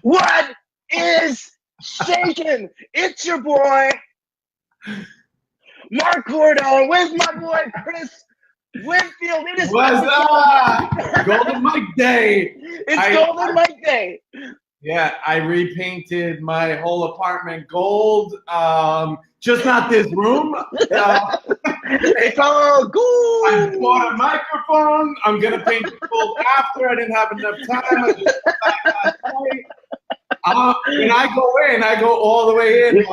What is shaking? It's your boy, Marc Cordon, with my boy, Chris Winfield. It is What's up? Golden Mike Day. It's Golden Mike Day. Yeah, I repainted my whole apartment gold. Just not this room. It's all gold. I bought a microphone. I'm gonna paint it gold after. I didn't have enough time. I just went back last night. And I go in. I go all the way in.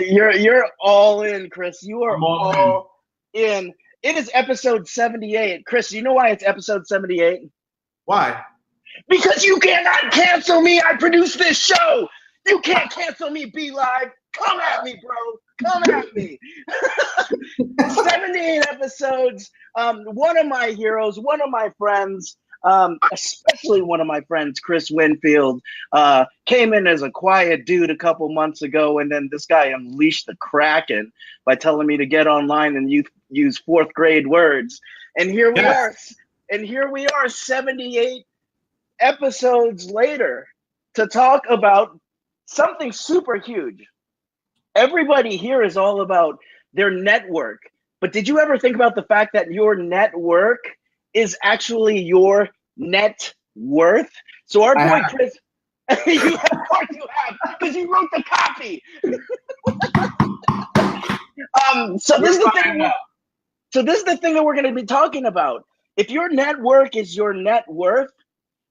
You're all in, Chris. You are all in. It is episode 78. Chris, you know why it's episode 78? Why? Because you cannot cancel me. I produce this show. You can't cancel me, Be Live. Come at me, bro. Come at me. 78 episodes. One of my heroes, one of my friends, especially one of my friends, Chris Winfield, came in as a quiet dude a couple months ago, and then this guy unleashed the Kraken by telling me to get online and use fourth grade words. And here we are. And here we are, 78 episodes later, to talk about something super huge. Everybody here is all about their network. But did you ever think about the fact that your network is actually your net worth? So our boy Chris, you have, of course you have, because you wrote the copy. So this is the thing. So this is the thing that we're going to be talking about. If your network is your net worth,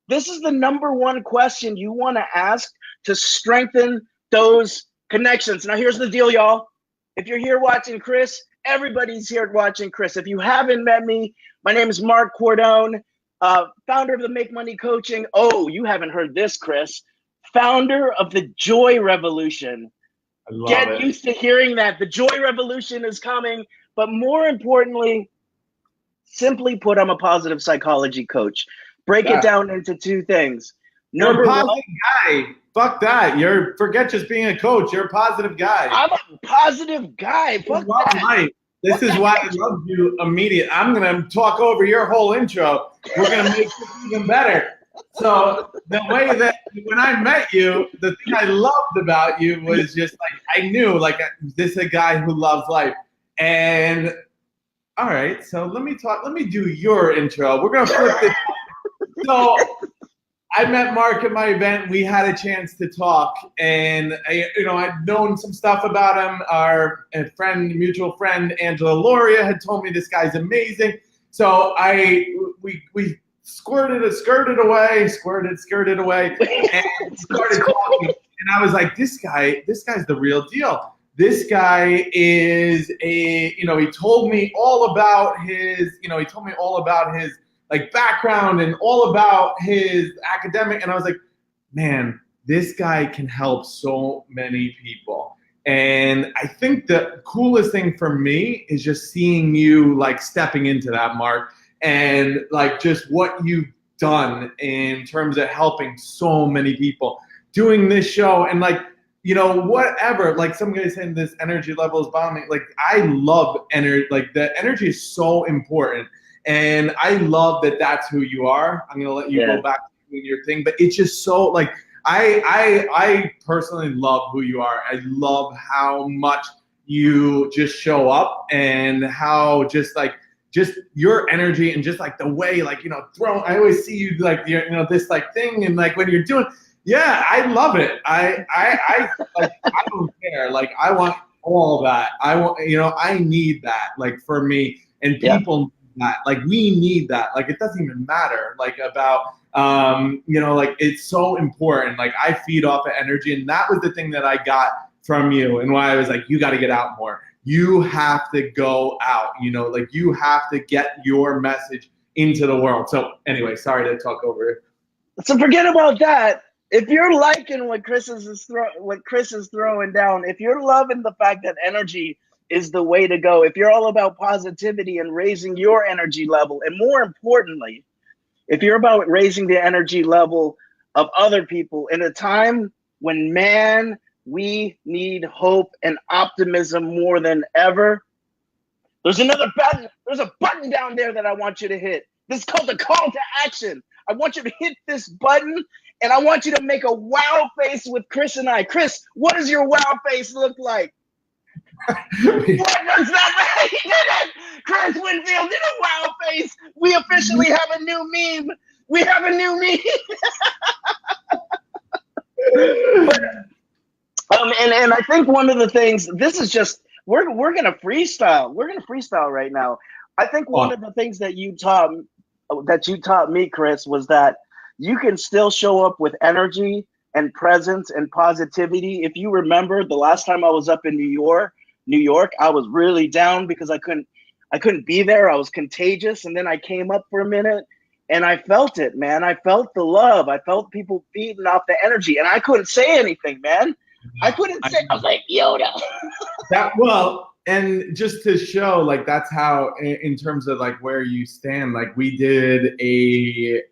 this is the number one question you want to ask to strengthen those connections. Now, here's the deal, y'all. If you're here watching Chris, everybody's here watching Chris. If you haven't met me, my name is Marc Cordon, founder of the Make Money Coaching. Oh, you haven't heard this, Chris. Founder of the Joy Revolution. I love Get it. used to hearing that. The Joy Revolution is coming. But more importantly, simply put, I'm a positive psychology coach. Break it down into two things. You're a positive guy. Fuck that. Forget just being a coach. You're a positive guy. I'm a positive guy. Fuck that. Mike. This is why I love you immediately. I'm going to talk over your whole intro. We're going to make this even better. So the way that when I met you, the thing I loved about you was just like, I knew like this is a guy who loves life. And all right, so let me do your intro. We're going to flip this. So I met Marc at my event. We had a chance to talk, and I'd known some stuff about him. Our mutual friend, Angela Loria, had told me this guy's amazing. So we skirted away, and started talking. And I was like, this guy's the real deal. This guy is he told me all about his like background and all about his academic. And I was like, man, this guy can help so many people. And I think the coolest thing for me is just seeing you like stepping into that, Marc, and like just what you've done in terms of helping so many people, doing this show and like, whatever, like some guys saying this energy level is bombing. Like I love energy. Like the energy is so important. And I love that that's who you are. I'm going to let you go back to doing your thing. But it's just so like, I personally love who you are. I love how much you just show up and how just your energy and just like the way, like, I always see you like, this like thing. And like when you're doing, I love it. I don't care. Like I want all that. I need that like for me and people need that. Like we need that. Like it doesn't even matter like about, like it's so important. Like I feed off of energy, and that was the thing that I got from you and why I was like, you got to get out more. You have to go out, like you have to get your message into the world. So anyway, sorry to talk over it. So forget about that. If you're liking what Chris is throwing down, if you're loving the fact that energy is the way to go, if you're all about positivity and raising your energy level, and more importantly, if you're about raising the energy level of other people in a time when, man, we need hope and optimism more than ever, there's another button. There's a button down there that I want you to hit. This is called the call to action. I want you to hit this button and I want you to make a wow face with Chris and I. Chris, what does your wow face look like? What was that? He did it! Chris Winfield did a wow face. We officially have a new meme. We have a new meme. But, and I think one of the things, this is just, we're gonna freestyle. We're gonna freestyle right now. I think one of the things that you taught me, Chris, was that you can still show up with energy and presence and positivity. If you remember the last time I was up in New York, I was really down because I couldn't be there. I was contagious, and then I came up for a minute and I felt it, man. I felt the love. I felt people feeding off the energy, and I couldn't say anything, man. I couldn't say. I was like, Yoda. And just to show, like, that's how, in terms of like where you stand, like we did you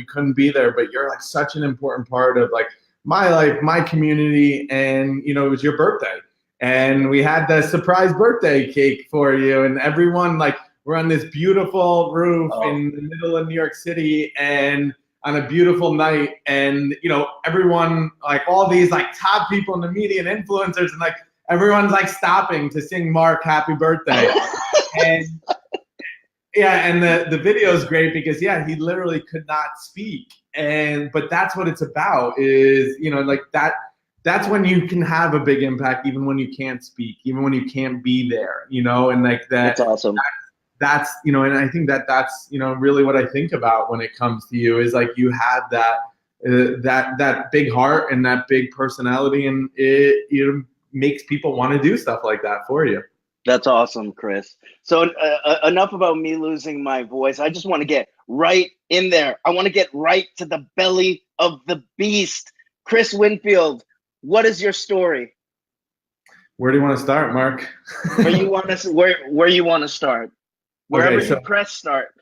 couldn't be there, but you're like such an important part of like my life, my community, and it was your birthday, and we had the surprise birthday cake for you, and everyone, like, we're on this beautiful roof in the middle of New York City, and on a beautiful night, and everyone, like all these like top people in the media and influencers, and like everyone's like stopping to sing Marc happy birthday. And yeah, and the video is great because he literally could not speak, but that's what it's about, is like that's when you can have a big impact, even when you can't speak, even when you can't be there, and like that. That's awesome. That's and I think that's really what I think about when it comes to you, is like you have that big heart and that big personality, and it makes people want to do stuff like that for you. That's awesome, Chris. So enough about me losing my voice. I just want to get right in there. I want to get right to the belly of the beast. Chris Winfield, what is your story? Where do you want to start, Mark? Where you want to start? Wherever you press start.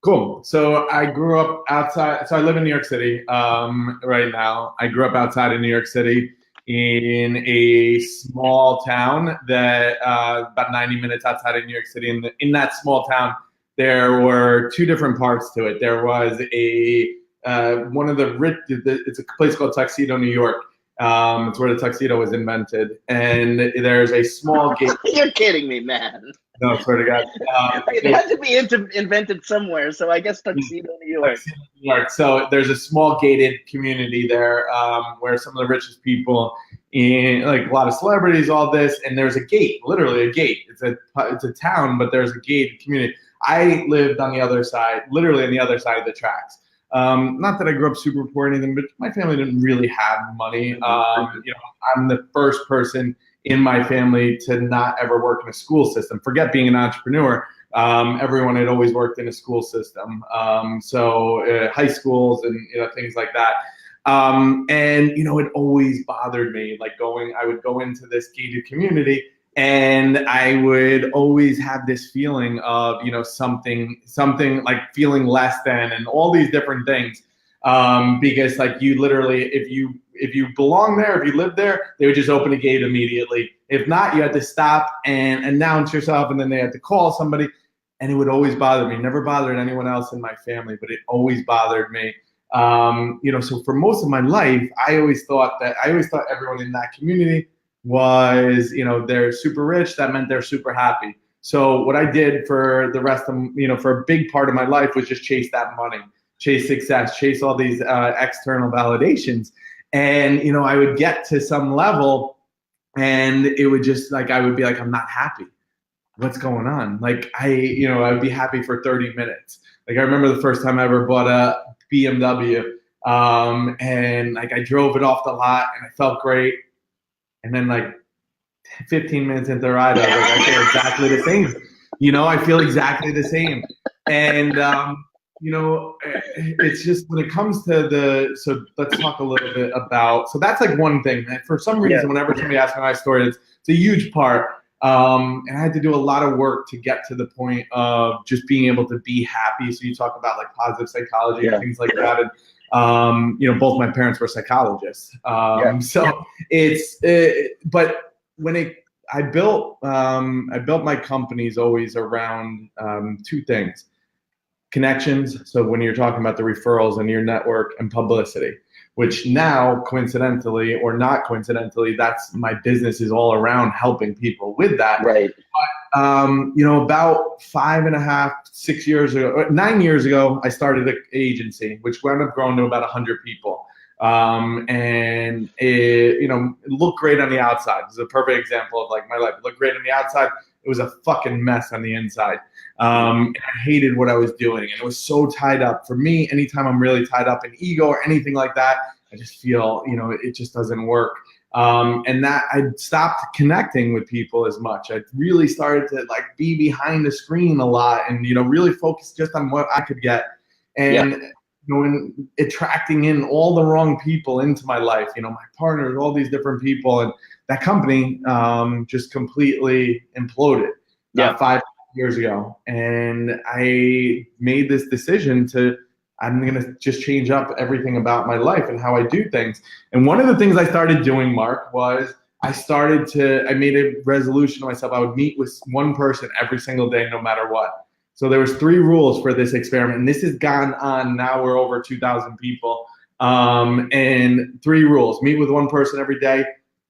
Cool. So I grew up outside. So I live in New York City right now. I grew up outside of New York City in a small town that about 90 minutes outside of New York City. And in that small town, there were two different parts to it. There was one of the rich. It's a place called Tuxedo, New York. It's where the tuxedo was invented, and there's a small gate. You're kidding me, man. No, swear to God. It had to be invented somewhere, so I guess Tuxedo, New York. New York. So there's a small gated community there where some of the richest people, like a lot of celebrities, all this, and there's a gate, literally a gate. It's a town, but there's a gated community. I lived on the other side, literally on the other side of the tracks. Not that I grew up super poor or anything, but my family didn't really have money. I'm the first person in my family to not ever work in a school system. Forget being an entrepreneur. Everyone had always worked in a school system. So high schools and things like that. And it always bothered me. Like I would go into this gated community, and I would always have this feeling of something like feeling less than, and all these different things. Because like you literally, if you belong there, if you live there, they would just open a gate immediately. If not, you had to stop and announce yourself, and then they had to call somebody, and it would always bother me. Never bothered anyone else in my family, but it always bothered me. So for most of my life, I always thought everyone in that community was, they're super rich. That meant they're super happy. So what I did for the rest of, for a big part of my life was just chase that money, chase success, chase all these external validations. And, I would get to some level, and it would just I would be like, I'm not happy. What's going on? Like I'd be happy for 30 minutes. Like I remember the first time I ever bought a BMW, and like I drove it off the lot, and I felt great. And then like 15 minutes into the ride, I was like, I feel exactly the same. I feel exactly the same. And it's just when it comes to so let's talk a little bit about, so that's like one thing that for some reason, whenever somebody asks me my story, it's a huge part. And I had to do a lot of work to get to the point of just being able to be happy. So you talk about like positive psychology and things like that. And, both my parents were psychologists. So but when I built my companies always around two things. connections. So when you're talking about the referrals and your network and publicity, which now coincidentally or not coincidentally, that's my business is all around helping people with that. Right. About 5.5, 6 years ago, 9 years ago, I started an agency, which wound up growing to about 100 people. And it looked great on the outside. It's a perfect example of like my life. It looked great on the outside. It was a fucking mess on the inside. And I hated what I was doing. And it was so tied up. For me, anytime I'm really tied up in ego or anything like that, I just feel, it just doesn't work. And that I stopped connecting with people as much. I really started to like be behind the screen a lot and, really focus just on what I could get. And and attracting in all the wrong people into my life, my partners, all these different people. And that company just completely imploded 5 years ago. And I made this decision I'm going to just change up everything about my life and how I do things. And one of the things I started doing, Mark, was I made a resolution to myself. I would meet with one person every single day, no matter what. So there was 3 rules for this experiment, and this has gone on. Now we're over 2,000 people, and 3 rules: meet with one person every day.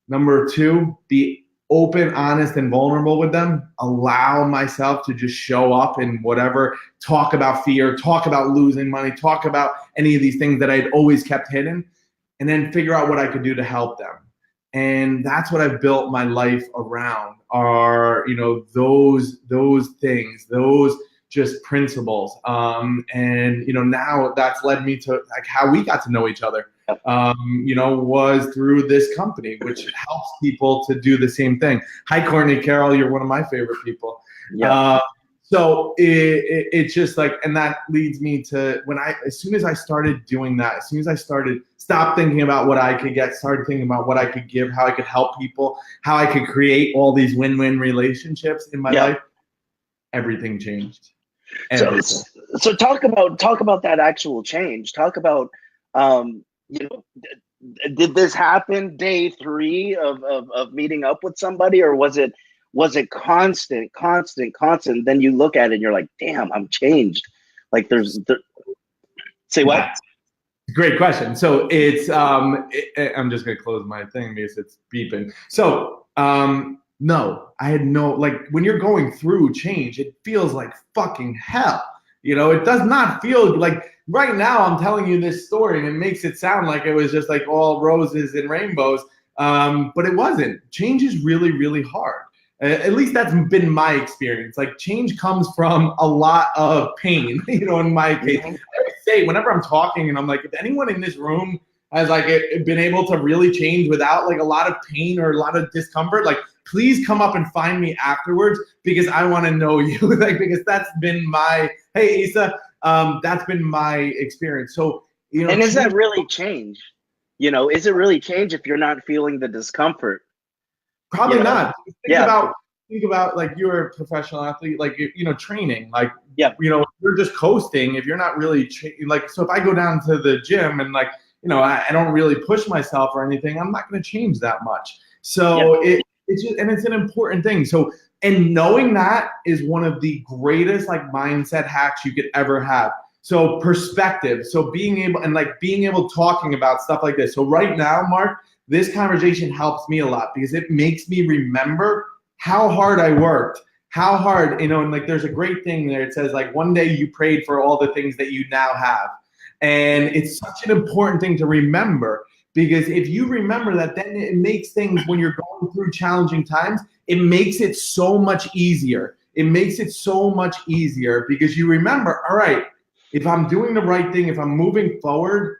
Number 2, be open, honest, and vulnerable with them. Allow myself to just show up in whatever. Talk about fear. Talk about losing money. Talk about any of these things that I'd always kept hidden, and then figure out what I could do to help them. And that's what I've built my life around. Are those things, those just principles. And now that's led me to like how we got to know each other, was through this company, which helps people to do the same thing. Hi, Courtney Carroll, you're one of my favorite people. So it's just like, and that leads me to as soon as I started doing that, as soon as I stopped thinking about what I could get, started thinking about what I could give, how I could help people, how I could create all these win-win relationships in my life, everything changed. So talk about that actual change. Talk about, did this happen day 3 of meeting up with somebody, or was it constant? Then you look at it and you're like, damn, I'm changed. Like say what? Great question. So it's, I'm just going to close my thing because it's beeping. So, no, I had like when you're going through change, it feels like fucking hell. It does not feel like right now I'm telling you this story and it makes it sound like it was just like all roses and rainbows. But it wasn't. Change is really, really hard. At least that's been my experience. Like change comes from a lot of pain, in my case. I always say whenever I'm talking and I'm like, if anyone in this room has like been able to really change without like a lot of pain or a lot of discomfort, like please come up and find me afterwards because I want to know you. Like because that's been my Isa, that's been my experience. So and is that really change? Is it really change if you're not feeling the discomfort? Probably not. Think about like you're a professional athlete, like training, like you're just coasting. If you're not really so if I go down to the gym and like I don't really push myself or anything, I'm not going to change that much. So it's just, and it's an important thing. So and knowing that is one of the greatest like mindset hacks you could ever have. So perspective. So being able talking about stuff like this. So right now, Mark, this conversation helps me a lot because it makes me remember how hard I worked, how hard, and like there's a great thing there. It says like one day you prayed for all the things that you now have. And it's such an important thing to remember because if you remember that, then it makes things when you're going through challenging times, it makes it so much easier. It makes it so much easier because you remember, all right, if I'm doing the right thing, if I'm moving forward,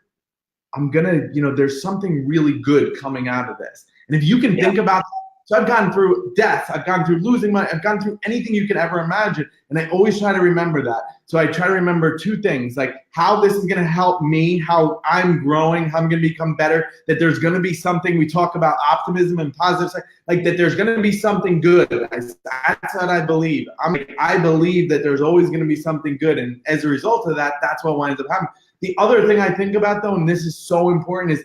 I'm gonna, there's something really good coming out of this. And if you can think about, so I've gone through death, I've gone through losing money, I've gone through anything you could ever imagine. And I always try to remember that. So I try to remember 2 things, like how this is gonna help me, how I'm growing, how I'm gonna become better, that there's gonna be something, we talk about optimism and positive, like that there's gonna be something good. That's what I believe. I believe that there's always gonna be something good. And as a result of that, that's what winds up happening. The other thing I think about though, and this is so important, is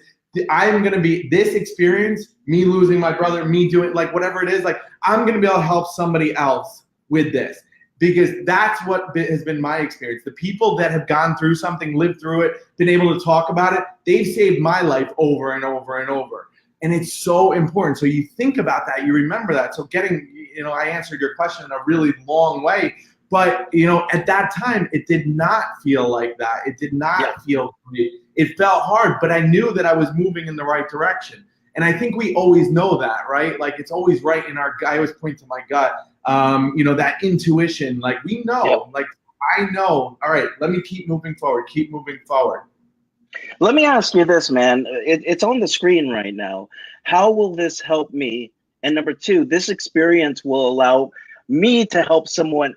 I'm going to be, this experience, me losing my brother, me doing like whatever it is, like I'm going to be able to help somebody else with this. because that's what has been my experience. The people that have gone through something, lived through it, been able to talk about it, they've saved my life over and over and over. And it's so important. So you think about that, you remember that. So I answered your question in a really long way, but at that time, it did not feel like that. It did not feel great. It felt hard, but I knew that I was moving in the right direction. And I think we always know that, right? Like it's always right in I always point to my gut, that intuition, like we know, like I know, all right, let me keep moving forward, keep moving forward. Let me ask you this, man. It's on the screen right now. How will this help me? And number two, this experience will allow me to help someone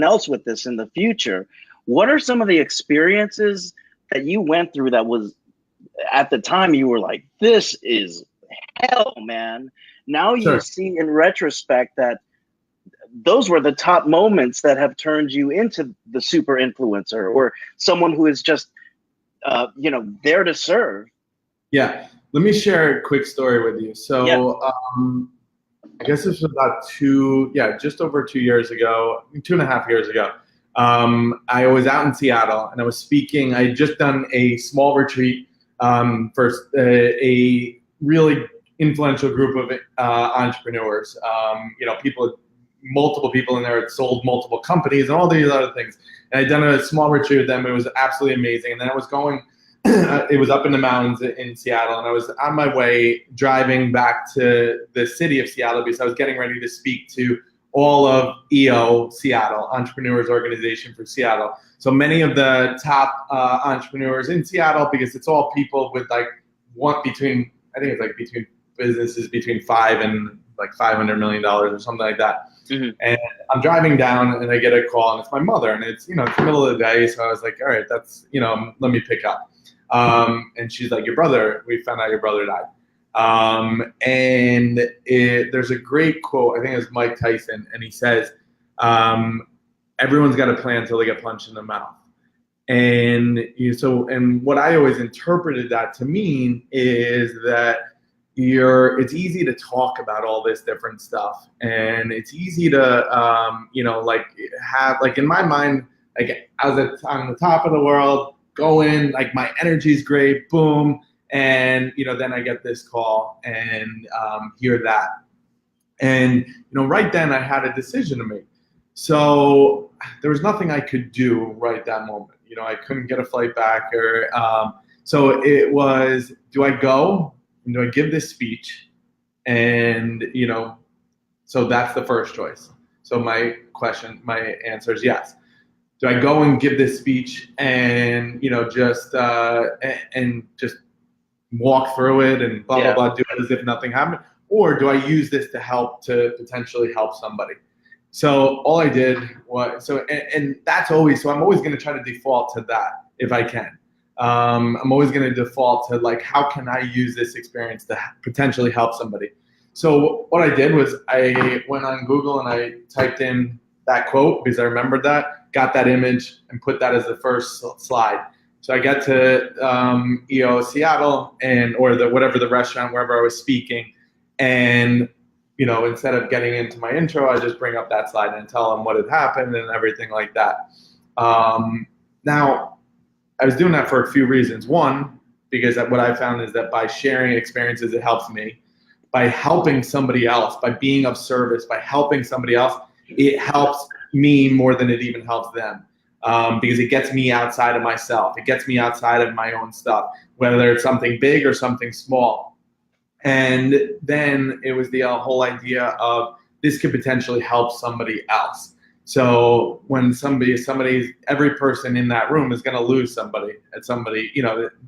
else with this in the future. What are some of the experiences that you went through that was at the time you were like, this is hell, man? Now you see in retrospect that those were the top moments that have turned you into the super influencer or someone who is just there to serve. Yeah. Let me share a quick story with you. So I guess this was about just over 2 years ago, 2.5 years ago. I was out in Seattle and I was speaking. I had just done a small retreat for a really influential group of entrepreneurs. Multiple people in there had sold multiple companies and all these other things. And I'd done a small retreat with them. It was absolutely amazing. And then I was going, it was up in the mountains in Seattle. And I was on my way driving back to the city of Seattle because I was getting ready to speak to all of EO Seattle, Entrepreneurs Organization for Seattle. So many of the top entrepreneurs in Seattle, because it's all people with between businesses between $5 and $500 million or something like that. Mm-hmm. And I'm driving down and I get a call and it's my mother and it's the middle of the day. So I was like, all right, that's, let me pick up. And she's like, we found out your brother died. And there's a great quote, I think it's Mike Tyson, and he says, everyone's got a plan until they get punched in the mouth. And and what I always interpreted that to mean is that it's easy to talk about all this different stuff, and it's easy to have in my mind, I was on the top of the world, going, my energy's great, boom, and then I get this call and hear that, and right then I had a decision to make. So there was nothing I could do right that moment. I couldn't get a flight back, or so it was, do I go? And do I give this speech? And, so that's the first choice. So my answer is yes. Do I go and give this speech and, just walk through it and blah, blah, blah, do it as if nothing happened? Or do I use this to potentially help somebody? So all I did was, and that's always, so I'm always going to try to default to that if I can. I'm always going to default to how can I use this experience to potentially help somebody? So what I did was I went on Google and I typed in that quote because I remembered that, got that image and put that as the first slide. So I got to EO Seattle or whatever the restaurant, wherever I was speaking. And, instead of getting into my intro, I just bring up that slide and tell them what had happened and everything like that. Now, I was doing that for a few reasons. One, because what I found is that by sharing experiences, it helps me. By helping somebody else, by being of service, by helping somebody else, it helps me more than it even helps them. Because it gets me outside of myself. It gets me outside of my own stuff, whether it's something big or something small. And then it was the whole idea of this could potentially help somebody else. So when every person in that room is going to lose somebody,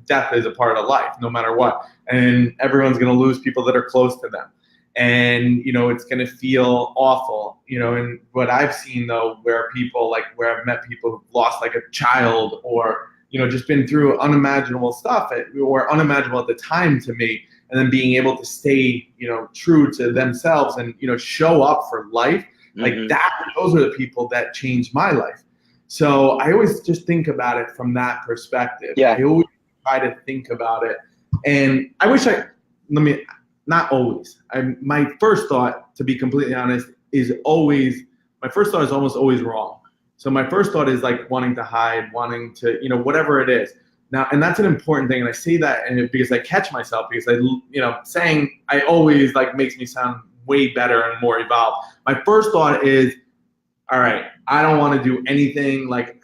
death is a part of life, no matter what. And everyone's going to lose people that are close to them. And, it's going to feel awful, and what I've seen though, where I've met people who've lost a child or, just been through unimaginable stuff or unimaginable at the time to me, and then being able to stay, true to themselves and, show up for life. Those are the people that changed my life. So I always just think about it from that perspective. I always try to think about it. And I wish not always. My first thought, to be completely honest, is always my first thought is almost always wrong. So my first thought is like wanting to hide, wanting to, whatever it is. Now, and that's an important thing. And I say that because I catch myself, because saying I always like makes me sound way better and more evolved. My first thought is, all right, I don't want to do anything. Like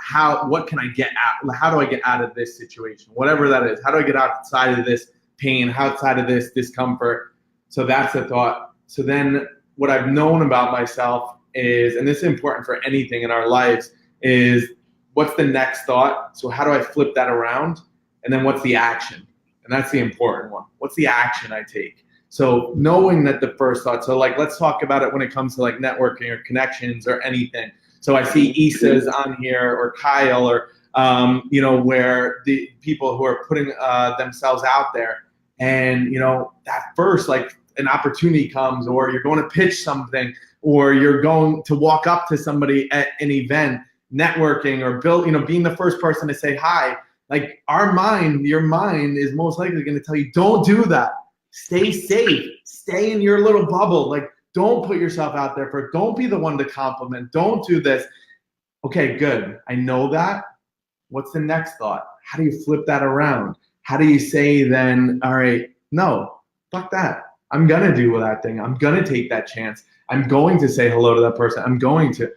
what can I get out? How do I get out of this situation? Whatever that is. How do I get outside of this pain, outside of this discomfort? So that's the thought. So then what I've known about myself is, and this is important for anything in our lives, is what's the next thought? So how do I flip that around? And then what's the action? And that's the important one. What's the action I take? So knowing that the first thought, so like, let's talk about it when it comes to like networking or connections or anything. So I see Issa's on here, or Kyle, or, where the people who are putting themselves out there, and, that first, like an opportunity comes, or you're going to pitch something, or you're going to walk up to somebody at an event, networking, or being the first person to say hi. Like your mind is most likely going to tell you, don't do that. Stay safe. Stay in your little bubble. Like, don't put yourself out there don't be the one to compliment. Don't do this. Okay, good. I know that. What's the next thought? How do you flip that around? How do you say then, all right, no, fuck that. I'm going to do that thing. I'm going to take that chance. I'm going to say hello to that person. I'm going to.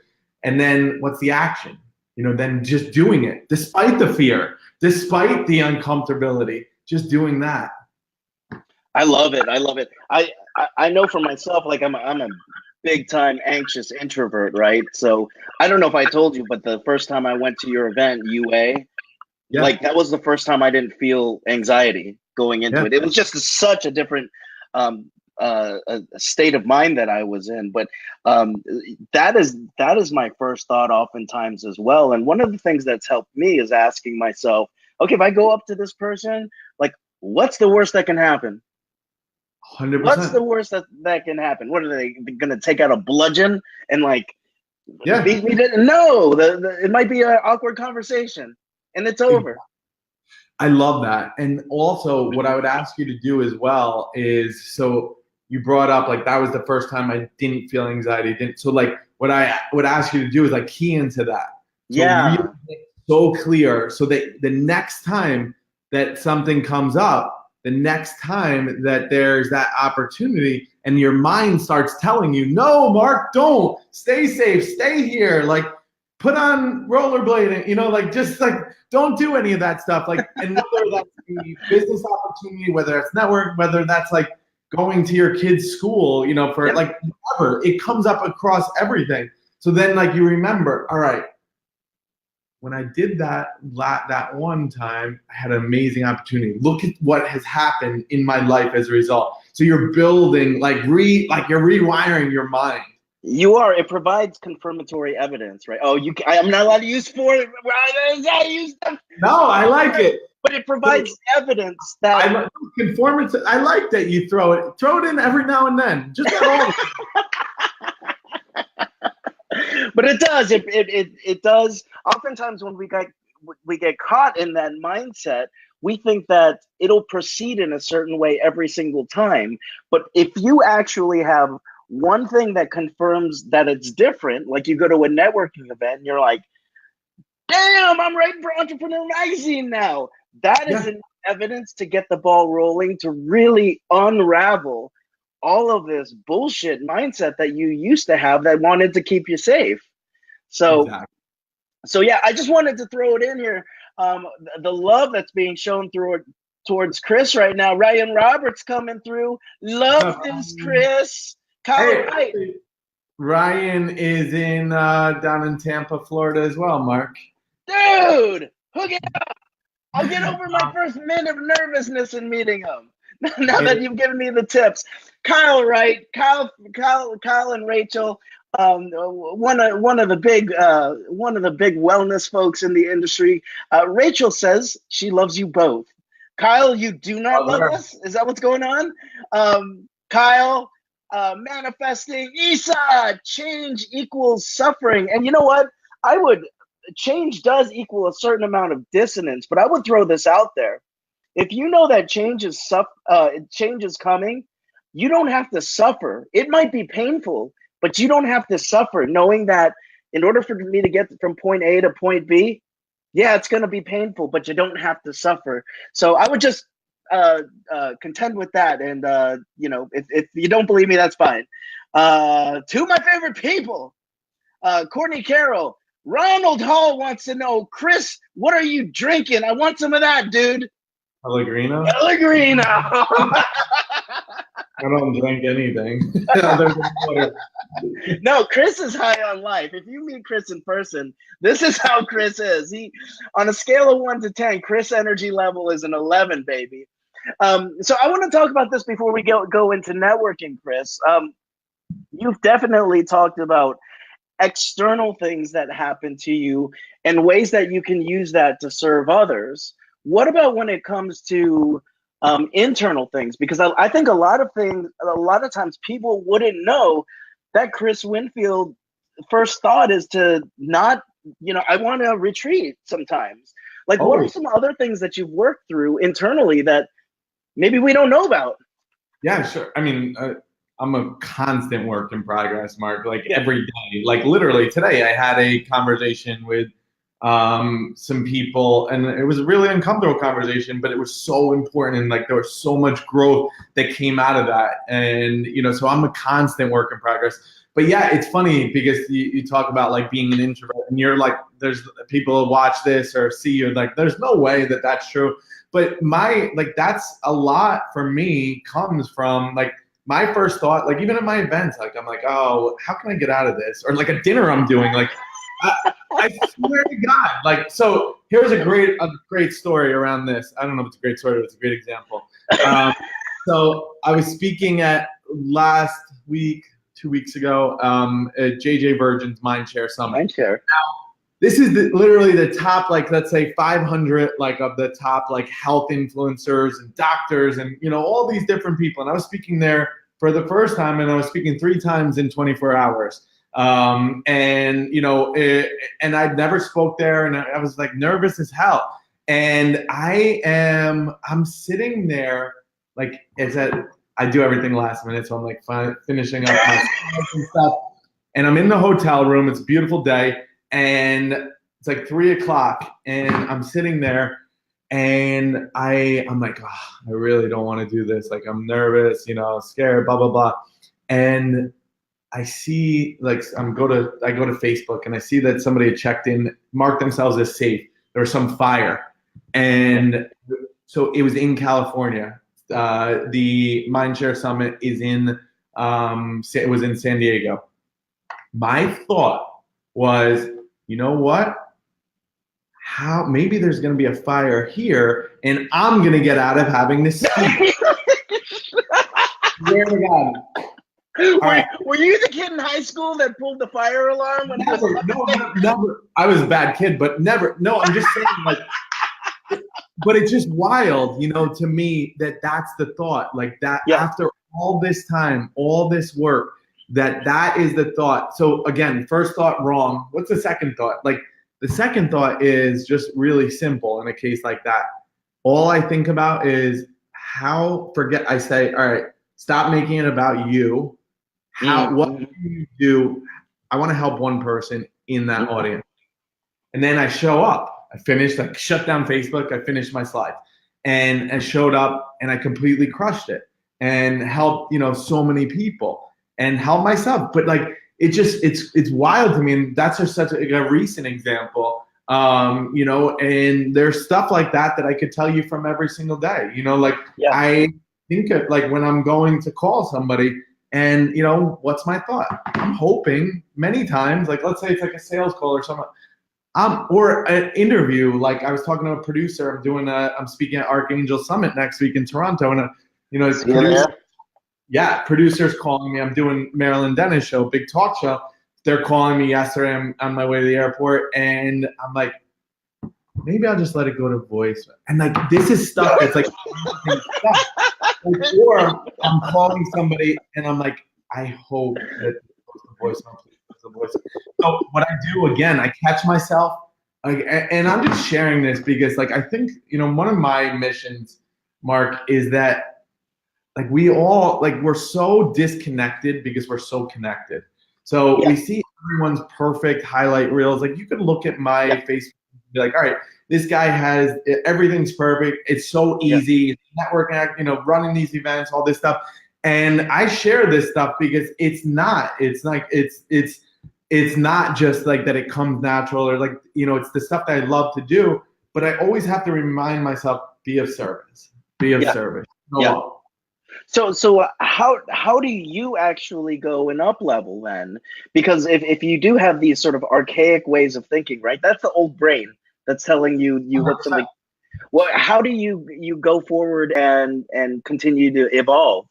And then what's the action? Then just doing it, despite the fear, despite the uncomfortability, just doing that. I love it. I love it. I know for myself, like I'm a big time anxious introvert, right? So I don't know if I told you, but the first time I went to your event, UA, like that was the first time I didn't feel anxiety going into it. It was just such a different a state of mind that I was in. But that is my first thought oftentimes as well. And one of the things that's helped me is asking myself, okay, if I go up to this person, like, what's the worst that can happen? 100%. What's the worst that can happen? What are they going to take out a bludgeon and like beat me? No, it might be an awkward conversation and it's over. I love that. And also what I would ask you to do as well is, so you brought up like that was the first time I didn't feel anxiety. So like what I would ask you to do is like key into that. So really so clear, so that the next time that something comes up, the next time that there's that opportunity and your mind starts telling you, no, Mark, don't, stay safe, stay here, like put on rollerblading, like just like don't do any of that stuff. Like, and whether that's the business opportunity, whether it's network, whether that's like going to your kid's school, for like whatever, it comes up across everything. So then like you remember, all right, when I did that one time, I had an amazing opportunity. Look at what has happened in my life as a result. So you're building, like you're rewiring your mind. You are. It provides confirmatory evidence, right? Oh, I'm not allowed to use for. No, I like it. But it provides evidence that conformance. I like that you throw it in every now and then. Just all. But it does. It does. Oftentimes, when we get caught in that mindset, we think that it'll proceed in a certain way every single time. But if you actually have one thing that confirms that it's different, like you go to a networking event and you're like, damn, I'm writing for Entrepreneur Magazine now. That is an evidence to get the ball rolling, to really unravel all of this bullshit mindset that you used to have that wanted to keep you safe. So, So yeah, I just wanted to throw it in here. The love that's being shown towards Chris right now. Ryan Roberts coming through. Love this, Chris. Ryan is in down in Tampa, Florida as well, Mark. Dude, hook it up. I'll get over my first minute of nervousness in meeting him. Now that you've given me the tips. Kyle and Rachel, one of the big wellness folks in the industry. Rachel says she loves you both. Kyle, you do not love us? Is that what's going on? Kyle, manifesting. Issa, change equals suffering. And you know what? Change does equal a certain amount of dissonance, but I would throw this out there. If you know that change is coming, you don't have to suffer. It might be painful, but you don't have to suffer knowing that in order for me to get from point A to point B, yeah, it's going to be painful, but you don't have to suffer. So I would just contend with that. And, if you don't believe me, that's fine. Two of my favorite people, Courtney Carroll. Ronald Hall wants to know, Chris, what are you drinking? I want some of that, dude. Pellegrino? Pellegrino. I don't drink anything other than water. No, Chris is high on life. If you meet Chris in person, this is how Chris is. He, on a scale of 1 to 10, Chris' energy level is an 11, baby. So I want to talk about this before we go into networking, Chris. You've definitely talked about external things that happen to you and ways that you can use that to serve others. What about when it comes to internal things? Because I think a lot of times people wouldn't know that Chris Winfield first thought is to not, I want to retreat sometimes. Like, what are some other things that you've worked through internally that maybe we don't know about? Yeah, sure. I mean, I'm a constant work in progress, Mark, like every day. Like literally today I had a conversation with some people, and it was a really uncomfortable conversation, but it was so important, and like there was so much growth that came out of that. And so I'm a constant work in progress. But yeah, it's funny because you talk about like being an introvert, and you're like, there's people who watch this or see you, like there's no way that that's true. But that's a lot for me comes from like my first thought, like even at my events, like I'm like, oh, how can I get out of this? Or like a dinner I'm doing, like I swear to God, like, so here's a great story around this. I don't know if it's a great story, but it's a great example. So I was speaking at last week, 2 weeks ago, at JJ Virgin's Mindshare Summit. Mindshare. Now, this is literally the top, like, let's say 500, like of the top, like health influencers and doctors and, all these different people. And I was speaking there for the first time, and I was speaking 3 times in 24 hours. And I'd never spoke there, and I was like nervous as hell. And I'm sitting there, like, I do everything last minute. So I'm like finishing up my stuff, and I'm in the hotel room. It's a beautiful day. And it's like 3:00, and I'm sitting there, and I'm like, oh, I really don't want to do this. Like, I'm nervous, scared, blah, blah, blah. And I see, like, I go to Facebook, and I see that somebody had checked in, marked themselves as safe. There was some fire. And so it was in California. The Mindshare Summit is it was in San Diego. My thought was, you know what? Maybe there's going to be a fire here, and I'm going to get out of having this speak. Swear to God. Were you the kid in high school that pulled the fire alarm? Never. I was a bad kid, but never. No, I'm just saying, like, but it's just wild, to me that's the thought, like that. Yeah. After all this time, all this work, that is the thought. So again, first thought wrong. What's the second thought? Like, the second thought is just really simple in a case like that. All I think about is I say, all right, stop making it about you. What can you do? I want to help one person in that audience. And then I show up. I finished, like, shut down Facebook. I finished my slides, and I showed up, and I completely crushed it and helped, so many people and helped myself. But like, it's wild to me. And that's just such a recent example, and there's stuff like that I could tell you from every single day, I think of, like, when I'm going to call somebody, and, what's my thought? I'm hoping many times, like, let's say it's like a sales call or something, or an interview. Like, I was talking to a producer. I'm speaking at Archangel Summit next week in Toronto, and producers calling me. I'm doing Marilyn Dennis show, big talk show. They're calling me yesterday. I'm on my way to the airport, and I'm like, maybe I'll just let it go to voice. And like, this is stuff that's like, or I'm calling somebody, and I'm like, I hope that it goes to voicemail. So what I do, again, I catch myself, like, and I'm just sharing this because, like, I think, one of my missions, Mark, is that, like, we all, like, we're so disconnected because we're so connected. So Yeah. we see everyone's perfect highlight reels. Like you can look at my Yeah. Facebook and be like, all right, this guy has everything's perfect. It's so Yeah. easy. Networking, running these events, all this stuff. And I share this stuff because it's not. It's like it's not just like that. It comes natural or like it's the stuff that I love to do. But I always have to remind myself, be of service. Be of Yeah. service. Go Yeah. up. So how do you actually go and up level then? Because if you do have these sort of archaic ways of thinking, right? That's the old brain that's telling you hit 100%. something. Well, how do you go forward and continue to evolve?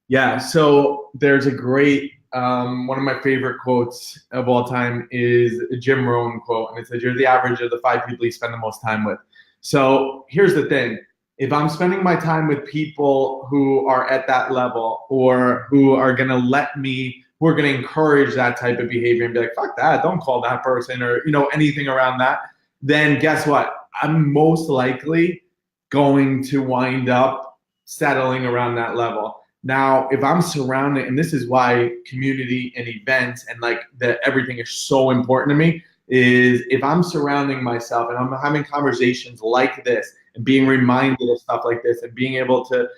Yeah, so there's a great one of my favorite quotes of all time is a Jim Rohn quote, and it says, "You're the average of the 5 people you spend the most time with." So here's the thing: if I'm spending my time with people who are at that level, or who are gonna who are gonna encourage that type of behavior and be like, "Fuck that! Don't call that person," or anything around that, then guess what? I'm most likely going to wind up settling around that level. Now, if I'm surrounded, and this is why community and events and like that everything is so important to me, is if I'm surrounding myself and I'm having conversations like this and being reminded of stuff like this and being able to,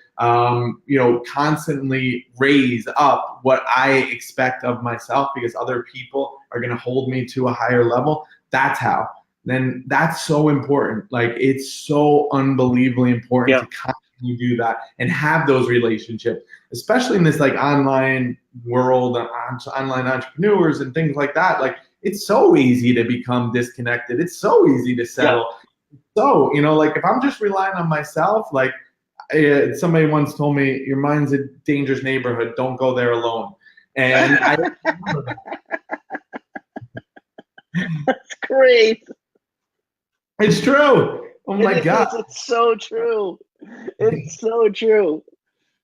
constantly raise up what I expect of myself because other people are going to hold me to a higher level, that's how. Then that's so important. Like it's so unbelievably important Yeah. to constantly do that and have those relationships, especially in this like online world, online entrepreneurs and things like that. Like it's so easy to become disconnected. It's so easy to Yeah. settle. So, like if I'm just relying on myself, like somebody once told me, your mind's a dangerous neighborhood. Don't go there alone. And I remember That's great. it's true. Oh my It God. is. It's so true. It's so true.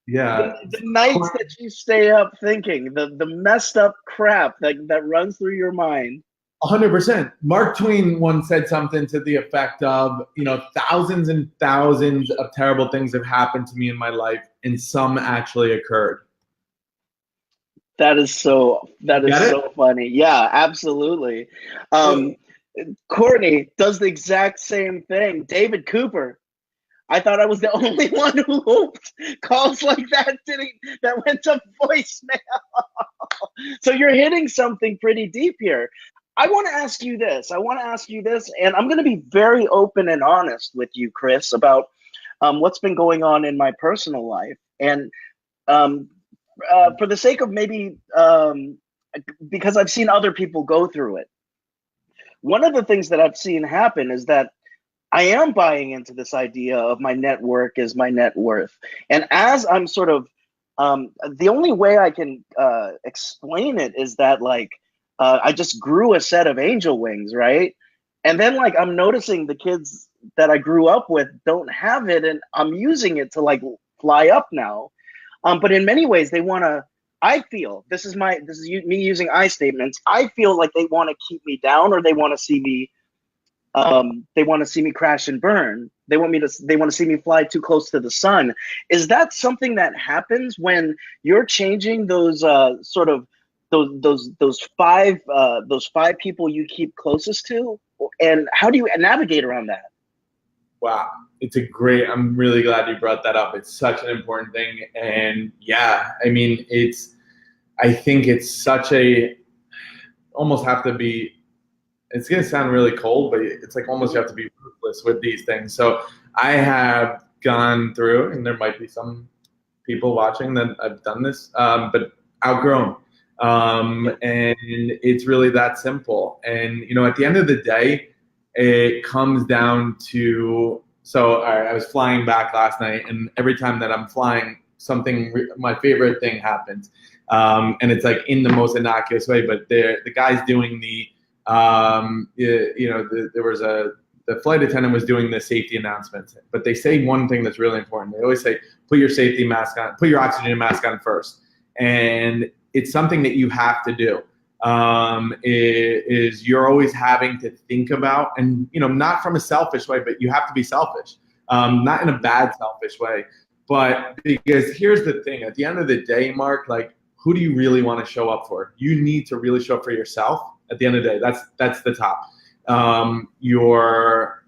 Yeah. The nights that you stay up thinking, the messed up crap that runs through your mind. 100%. Mark Twain once said something to the effect of, thousands and thousands of terrible things have happened to me in my life, and some actually occurred. That is so Get it? funny. Yeah, absolutely. Um, Courtney does the exact same thing. David Cooper. I thought I was the only one who hoped calls like that went to voicemail. So you're hitting something pretty deep here. I want to ask you this. And I'm going to be very open and honest with you, Chris, about what's been going on in my personal life. And um, for the sake of maybe because I've seen other people go through it. One of the things that I've seen happen is that I am buying into this idea of my network is my net worth. And as I'm sort of, the only way I can explain it is that like, I just grew a set of angel wings, right? And then like, I'm noticing the kids that I grew up with don't have it, and I'm using it to like fly up now. But in many ways, they want to. I feel me using I statements. I feel like they want to keep me down, or they want to see me crash and burn. They want to see me fly too close to the sun. Is that something that happens when you're changing those sort of those five people you keep closest to? And how do you navigate around that? Wow. I'm really glad you brought that up. It's such an important thing. And yeah, I mean, I think it's almost have to be, it's going to sound really cold, but it's like almost you have to be ruthless with these things. So I have gone through, and there might be some people watching that I've done this, but outgrown. And it's really that simple. And, at the end of the day, it comes down to, so I was flying back last night, and every time that I'm flying, my favorite thing happens. And it's like in the most innocuous way, but the guy's doing the flight attendant was doing the safety announcements, but they say one thing that's really important. They always say, put your safety mask on, put your oxygen mask on first. And it's something that you have to do. Is you're always having to think about, and not from a selfish way, but you have to be selfish, not in a bad selfish way, but because here's the thing: at the end of the day, Mark, like who do you really want to show up for? You need to really show up for yourself at the end of the day. That's the top. Your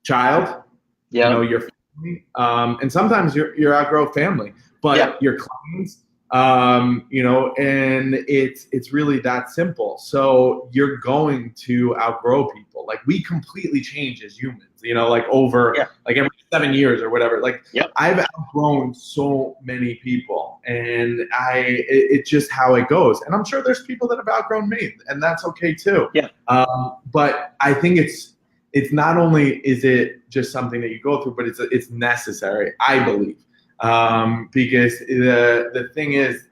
child, Yeah. your family, and sometimes your outgrow family, but your clients, and it's really that simple. So you're going to outgrow people. Like, we completely change as humans, like over like every 7 years or whatever. Like, I've outgrown so many people, and it's just how it goes. And I'm sure there's people that have outgrown me, and that's okay too. Yeah. But I think it's not only is it just something that you go through, but it's necessary, I believe. Because the thing is,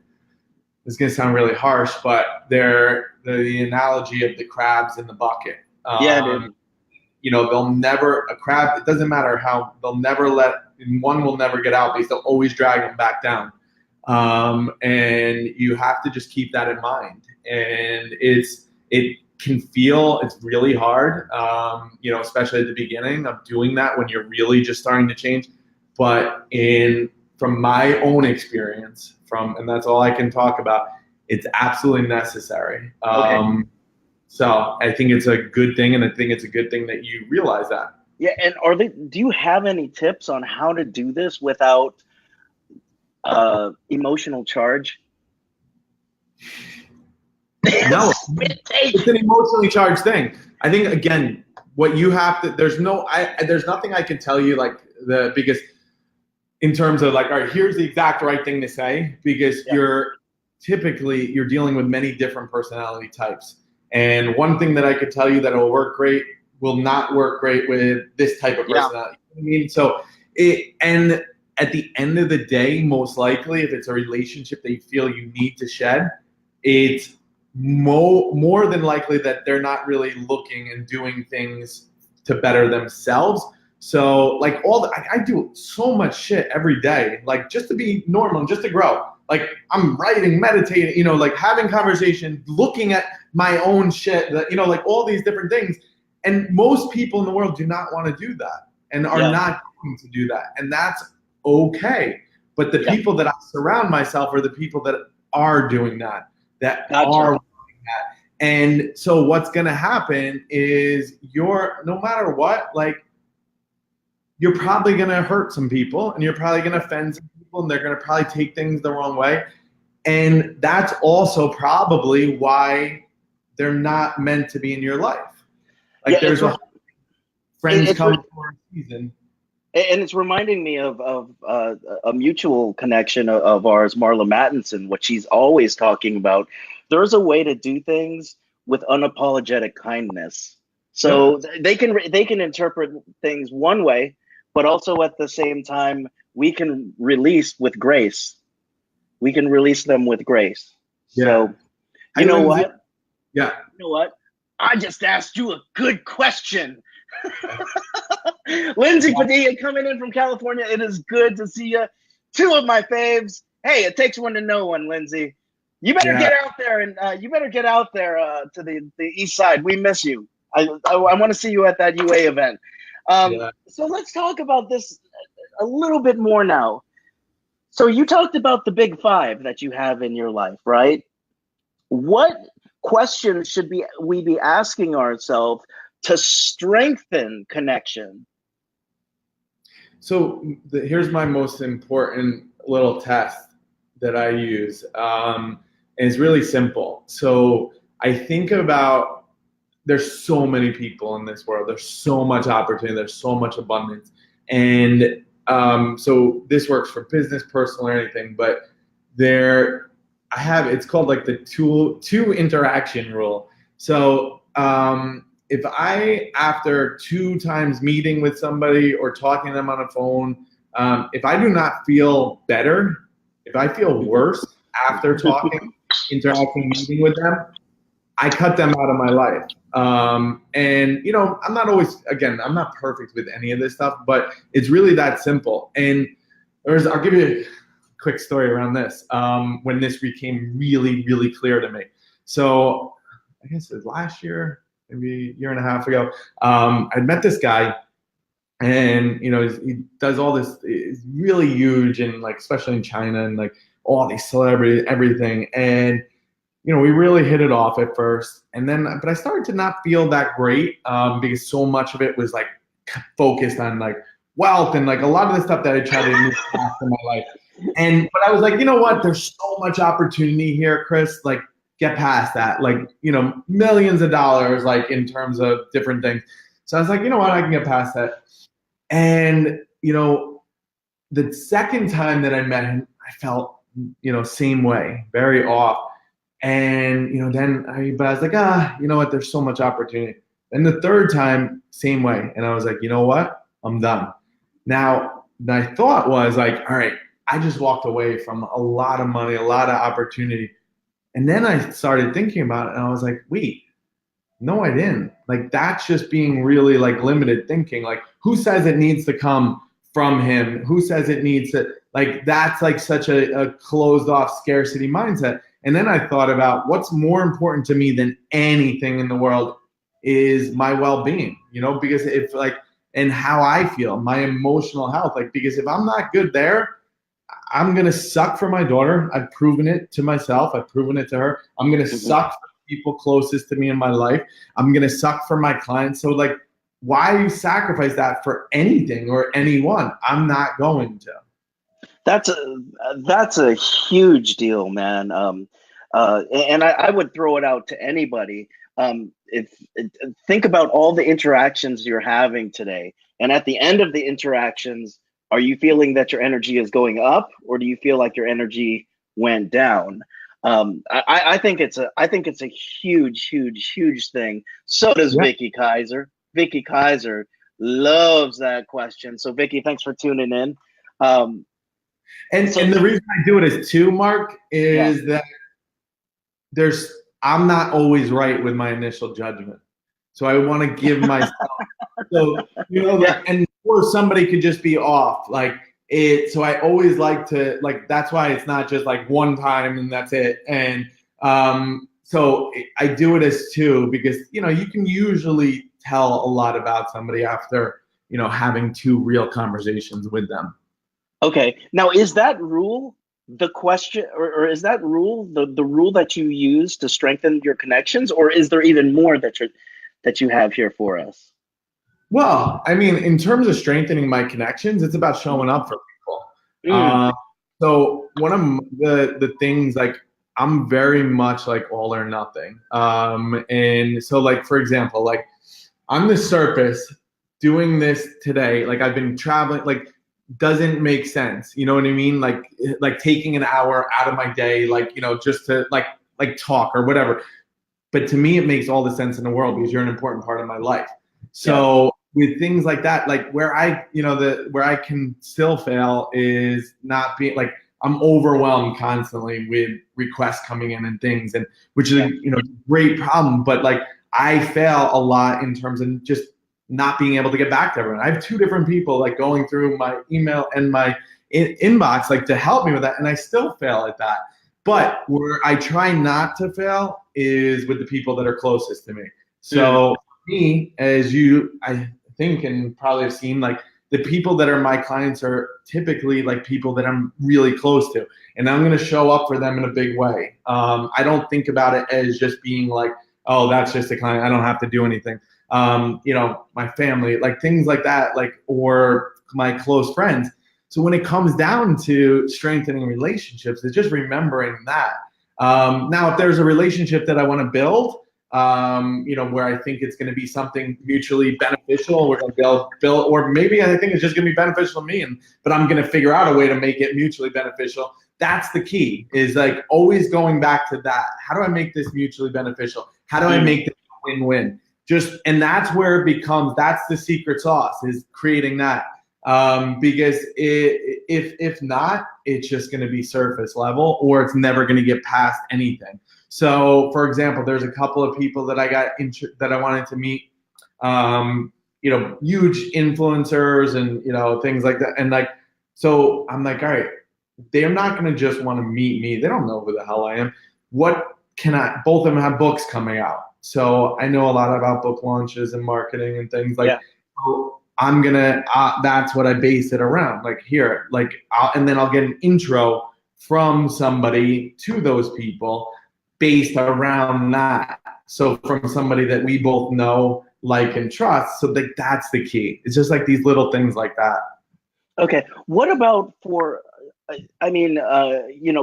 it's going to sound really harsh, but the analogy of the crabs in the bucket. Dude. They'll never, a crab, it doesn't matter how, one will never get out because they'll always drag them back down. And you have to just keep that in mind. And it can feel, it's really hard, especially at the beginning of doing that when you're really just starting to change. But from my own experience, and that's all I can talk about, it's absolutely necessary. Okay. So I think it's a good thing, and I think it's a good thing that you realize that. Yeah, and do you have any tips on how to do this without emotional charge? No, it's an emotionally charged thing. I think, again, what you have to, there's nothing I can tell you because in terms of like, all right, here's the exact right thing to say, because you're dealing with many different personality types. And one thing that I could tell you that will work great will not work great with this type of personality. You know what I mean? So and at the end of the day, most likely, if it's a relationship that you feel you need to shed, it's more than likely that they're not really looking and doing things to better themselves. So like I do so much shit every day, like just to be normal and just to grow. Like, I'm writing, meditating, like having conversation, looking at my own shit, like all these different things. And most people in the world do not want to do that and are not going to do that. And that's okay. But the people that I surround myself are the people that are doing that are doing that. And so what's going to happen is no matter what, like, you're probably going to hurt some people, and you're probably going to offend some people, and they're going to probably take things the wrong way. And that's also probably why they're not meant to be in your life. Like, there's friends come for a season. And it's reminding me of a mutual connection of ours, Marla Mattinson, what she's always talking about. There's a way to do things with unapologetic kindness. So they can interpret things one way, but also at the same time, we can release with grace. We can release them with grace. Yeah. So, you know what? Yeah. You know what? I just asked you a good question. Lindsay Padilla coming in from California. It is good to see you. Two of my faves. Hey, it takes one to know one, Lindsay. You better get out there to the east side. We miss you. I want to see you at that UA event. So let's talk about this a little bit more now. So you talked about the big five that you have in your life, right? What questions should we be asking ourselves to strengthen connection? So here's my most important little test that I use. And it's really simple. So I think about, there's so many people in this world. There's so much opportunity. There's so much abundance. And so this works for business, personal, or anything. But it's called like the two interaction rule. So if I, after 2 times meeting with somebody or talking to them on a phone, if I do not feel better, if I feel worse after talking, interacting, meeting with them, I cut them out of my life. And I'm not always, again, I'm not perfect with any of this stuff, but it's really that simple. And I'll give you a quick story around this. When this became really, really clear to me. So I guess it was last year, maybe a year and a half ago. I'd met this guy, and he does all this. He's really huge, and like especially in China, and like all these celebrities, everything. And, we really hit it off at first. And then, but I started to not feel that great because so much of it was like focused on like wealth and like a lot of the stuff that I tried to move past in my life. But I was like, you know what? There's so much opportunity here, Chris. Like, get past that. Like, millions of dollars, like in terms of different things. So I was like, you know what? I can get past that. And, the second time that I met him, I felt, same way, very off. And, but I was like, you know what? There's so much opportunity. And the third time, same way. And I was like, you know what? I'm done. Now, my thought was like, all right, I just walked away from a lot of money, a lot of opportunity. And then I started thinking about it and I was like, wait, no, I didn't. Like, that's just being really like limited thinking. Like, who says it needs to come from him? Who says it needs to, like, that's like such a closed off scarcity mindset. And then I thought about what's more important to me than anything in the world is my well-being, because if like, and how I feel, my emotional health, like, because if I'm not good there, I'm going to suck for my daughter. I've proven it to myself. I've proven it to her. I'm going to suck for people closest to me in my life. I'm going to suck for my clients. So like, why sacrifice that for anything or anyone? I'm not going to. That's a huge deal, man. And I would throw it out to anybody. Think about all the interactions you're having today, and at the end of the interactions, are you feeling that your energy is going up, or do you feel like your energy went down? I think it's a huge thing. So does Vicky Kaiser. Vicky Kaiser loves that question. So Vicky, thanks for tuning in. And the reason I do it is too, Mark, is that I'm not always right with my initial judgment. So I want to give myself, and or somebody could just be off. Like so I always like to, like, that's why it's not just like one time and that's it. And so I do it as two, because, you can usually tell a lot about somebody after, having two real conversations with them. Okay. Now, is that rule the question, or is that rule the rule that you use to strengthen your connections, or is there even more that you have here for us? Well, I mean, in terms of strengthening my connections, it's about showing up for people. So one of the things, like, I'm very much like all or nothing. And so, like, for example, like, on the surface, doing this today, like, I've been traveling, like, doesn't make sense. You know what I mean? Like taking an hour out of my day, like, just to like talk or whatever. But to me, it makes all the sense in the world because you're an important part of my life. So with things like that, like where I can still fail is not being like, I'm overwhelmed constantly with requests coming in and things, and which is a great problem. But like, I fail a lot in terms of just not being able to get back to everyone. I have two different people like going through my email and my inbox, like, to help me with that, and I still fail at that. But where I try not to fail is with the people that are closest to me. So me, as I think and probably have seen, like, the people that are my clients are typically like people that I'm really close to, and I'm going to show up for them in a big way. I don't think about it as just being like, oh, that's just a client, I don't have to do anything. My family, like things like that, like, or my close friends. So when it comes down to strengthening relationships, it's just remembering that. Now, if there's a relationship that I want to build, where I think it's going to be something mutually beneficial, we're going to build, or maybe I think it's just going to be beneficial to me, but I'm going to figure out a way to make it mutually beneficial. That's the key, is like always going back to that. How do I make this mutually beneficial? How do I make this a win-win? And that's where it becomes, that's the secret sauce, is creating that. Because if not, it's just going to be surface level, or it's never going to get past anything. So, for example, there's a couple of people that that I wanted to meet, huge influencers and, things like that. And like, so I'm like, all right, they're not going to just want to meet me. They don't know who the hell I am. Both of them have books coming out. So I know a lot about book launches and marketing and things like that. So I'm going to, that's what I base it around. Like, here, like, and then I'll get an intro from somebody to those people based around that. So from somebody that we both know, like, and trust. So like that's the key. It's just like these little things like that. Okay. What about for? I mean,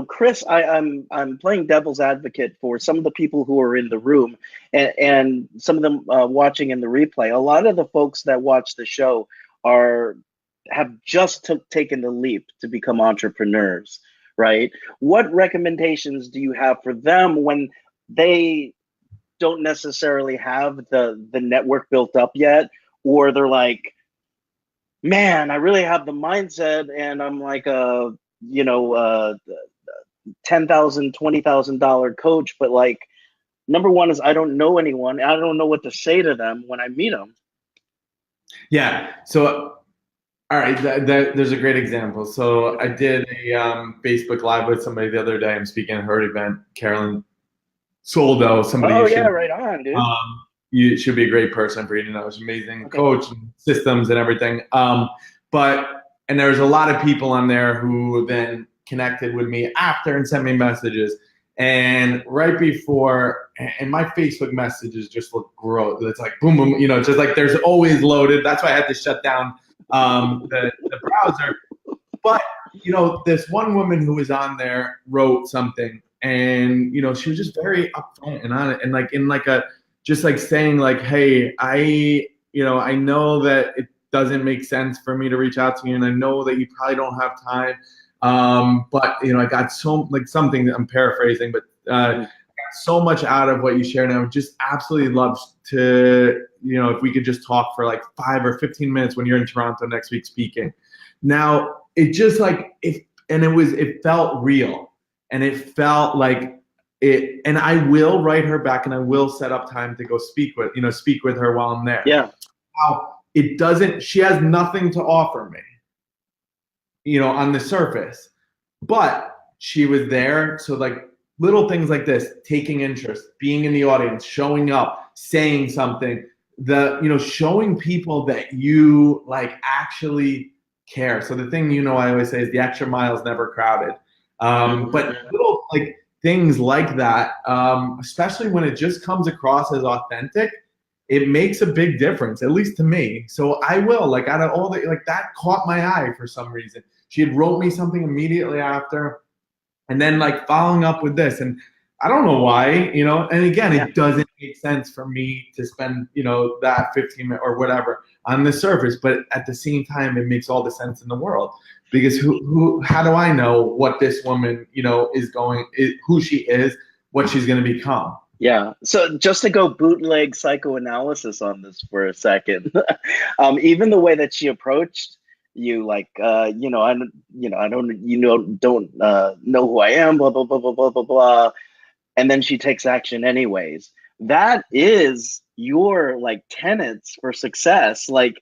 Chris, I'm playing devil's advocate for some of the people who are in the room, and some of them watching in the replay. A lot of the folks that watch the show have just taken the leap to become entrepreneurs, right? What recommendations do you have for them when they don't necessarily have the network built up yet, or they're like, man, I really have the mindset, and I'm like a $10,000, $20,000 coach, but like, number one is I don't know anyone. I don't know what to say to them when I meet them. Yeah. So, all right, there's a great example. So I did a Facebook Live with somebody the other day. I'm speaking at her event, Carolyn Soldo. Somebody Oh you yeah, should, right on, dude. you should be a great person for you to know. She's amazing coach and systems and everything. And there's a lot of people on there who then connected with me after and sent me messages. And right before, and my Facebook messages just look gross. It's like boom, boom, just like there's always loaded. That's why I had to shut down the browser. But, this one woman who was on there wrote something, and, she was just very upfront and on it. And like, in like just like saying like, hey, I know that it doesn't make sense for me to reach out to you, and I know that you probably don't have time. But I got something that I'm paraphrasing, but I got so much out of what you shared, and I would just absolutely love to, if we could just talk for like 5 or 15 minutes when you're in Toronto next week speaking. Now, it just like it felt real, and it felt like it, and I will write her back, and I will set up time to go speak with her while I'm there. Yeah. Now, she has nothing to offer me, on the surface, but she was there. So like little things like this, taking interest, being in the audience, showing up, saying something, showing people that you like actually care. So the thing, I always say is the extra mile is never crowded. But little like things like that, especially when it just comes across as authentic, it makes a big difference, at least to me. So I will, like, out of all that caught my eye for some reason. She had wrote me something immediately after, and then like following up with this, and I don't know why, and again, it doesn't make sense for me to spend, that 15 minutes or whatever on the surface, but at the same time, it makes all the sense in the world, because how do I know what this woman, who she is, what she's going to become? Yeah. So just to go bootleg psychoanalysis on this for a second, even the way that she approached you, like, I don't know who I am, blah blah blah blah blah blah blah, and then she takes action anyways. That is your like tenets for success. Like,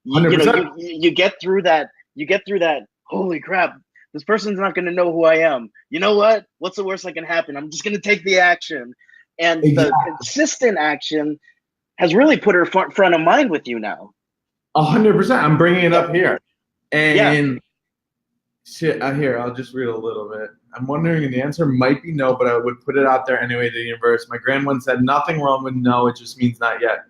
you get through that. You get through that. Holy crap! This person's not going to know who I am. You know what? What's the worst that can happen? I'm just going to take the action. And the consistent action has really put her front of mind with you now. 100%. I'm bringing it up here. And here, I'll just read a little bit. I'm wondering, and the answer might be no, but I would put it out there anyway to the universe. My grand one said, nothing wrong with no, it just means not yet.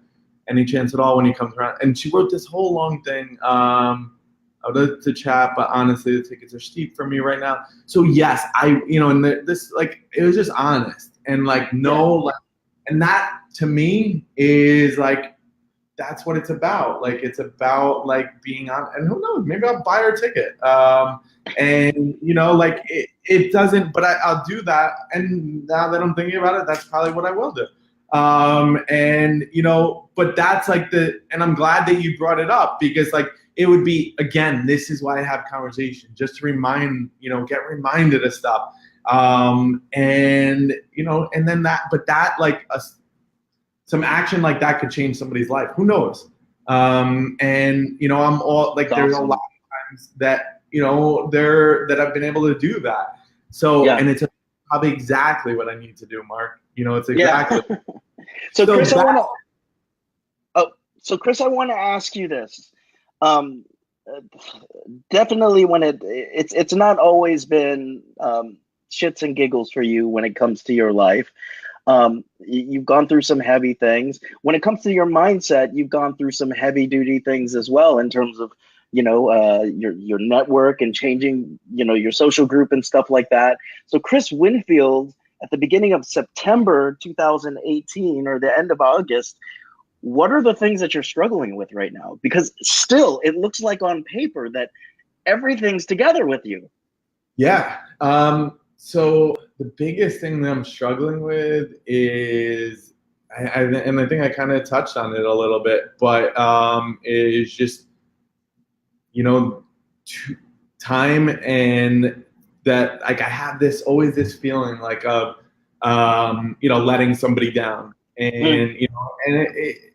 Any chance at all when he comes around? And she wrote this whole long thing. I would love to chat, but honestly, the tickets are steep for me right now. So yes, and this, like, it was just honest. And like, and that to me is like, that's what it's about. Like, it's about like being on, and who knows, maybe I'll buy her ticket. And like it doesn't, but I'll do that. And now that I'm thinking about it, that's probably what I will do. And but that's like and I'm glad that you brought it up, because like, it would be, again, this is why I have conversation, just to remind, get reminded of stuff. And then like some action like that could change somebody's life. Who knows? And I'm all like, there's a lot of times that, that I've been able to do that. So, and it's probably exactly what I need to do, Mark. It's exactly. So Chris, I want to ask you this. definitely when it's not always been shits and giggles for you when it comes to your life. You've gone through some heavy things. When it comes to your mindset, you've gone through some heavy duty things as well in terms of, your network and changing, your social group and stuff like that. So Chris Winfield, at the beginning of September 2018 or the end of August, what are the things that you're struggling with right now? Because still, it looks like on paper that everything's together with you. Yeah. So the biggest thing that I'm struggling with is, and I think I kind of touched on it a little bit, but is just, you know, time, and that, like, I have always this feeling like of, letting somebody down, Mm, and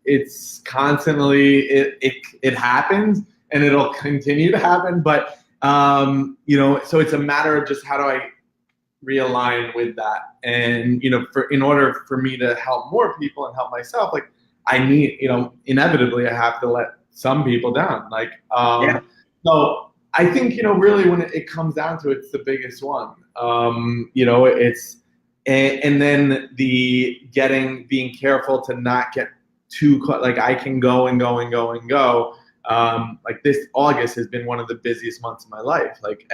it's constantly, it happens, and it'll continue to happen, but so it's a matter of just how do I realign with that, and in order for me to help more people and help myself, like, I need, inevitably I have to let some people down, like, yeah, so I think, really when it comes down to it, it's the biggest one. It's, and then being careful to not get too, like, I can go and go and go and go. Like, this August has been one of the busiest months of my life. Like,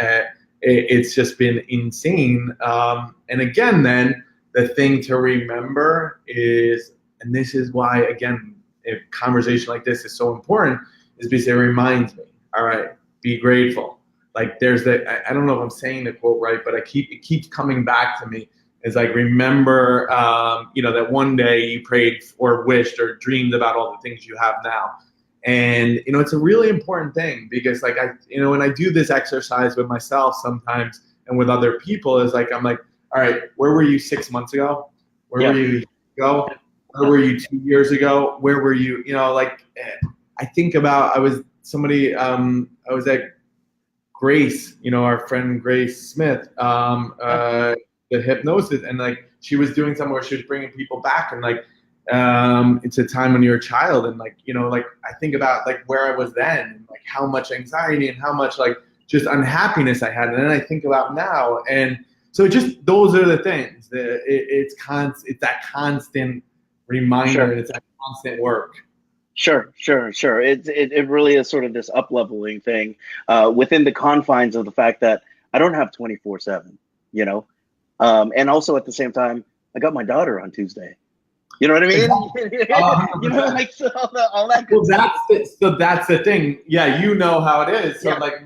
it's just been insane. And again, then the thing to remember is, and this is why, again, a conversation like this is so important, is because it reminds me, all right, be grateful. Like, there's I don't know if I'm saying the quote right, but it keeps coming back to me. It's like, remember, that one day you prayed or wished or dreamed about all the things you have now. And, it's a really important thing, because, like, when I do this exercise with myself sometimes and with other people, is like, I'm like, all right, where were you 6 months ago? Where were you a year ago? Where were you 2 years ago? Where were you, like, I think about, I was at Grace, our friend Grace Smith, the hypnosis, and, like, she was doing something where she was bringing people back, and, like, it's a time when you're a child, and, like, like, I think about, like, where I was then, and, like, how much anxiety and how much, like, just unhappiness I had, and then I think about now, and so just those are the things. It's that constant reminder, sure. and it's that constant work. Sure. It really is sort of this up leveling thing within the confines of the fact that I don't have 24/7, and also at the same time, I got my daughter on Tuesday. You know what I mean? Exactly. Like, so all that good Well, stuff. that's the thing. Yeah, you know how it is. So, Yeah, like,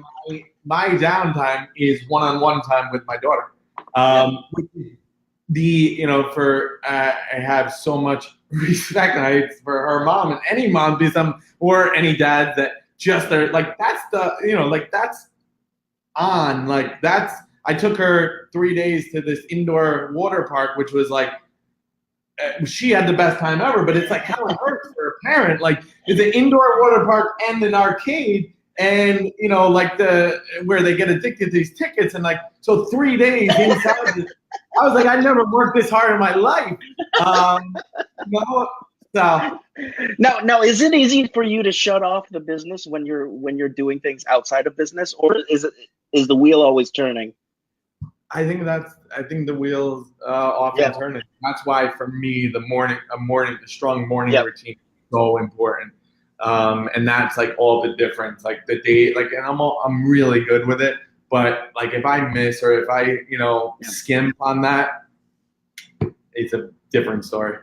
my downtime is one-on-one time with my daughter. yeah, For I have so much respect for her mom, and any mom, or any dad that just are like, that's like, that's on, like, that's, I took her 3 days to this indoor water park, which was like, she had the best time ever, but it's like how it hurts for a parent. Like, it's an indoor water park and an arcade, and like, where they get addicted to these tickets, and, like, so 3 days inside this, I was like, I never worked this hard in my life. So now, is it easy for you to shut off the business when you're doing things outside of business, or is the wheel always turning? I think the wheels often Yeah, turn. That's why, for me, a strong morning yeah, routine is so important. And that's, like, all the difference. Like, the day, like, and I'm really good with it. But, like, if I miss, or if I yeah. skimp on that, it's a different story.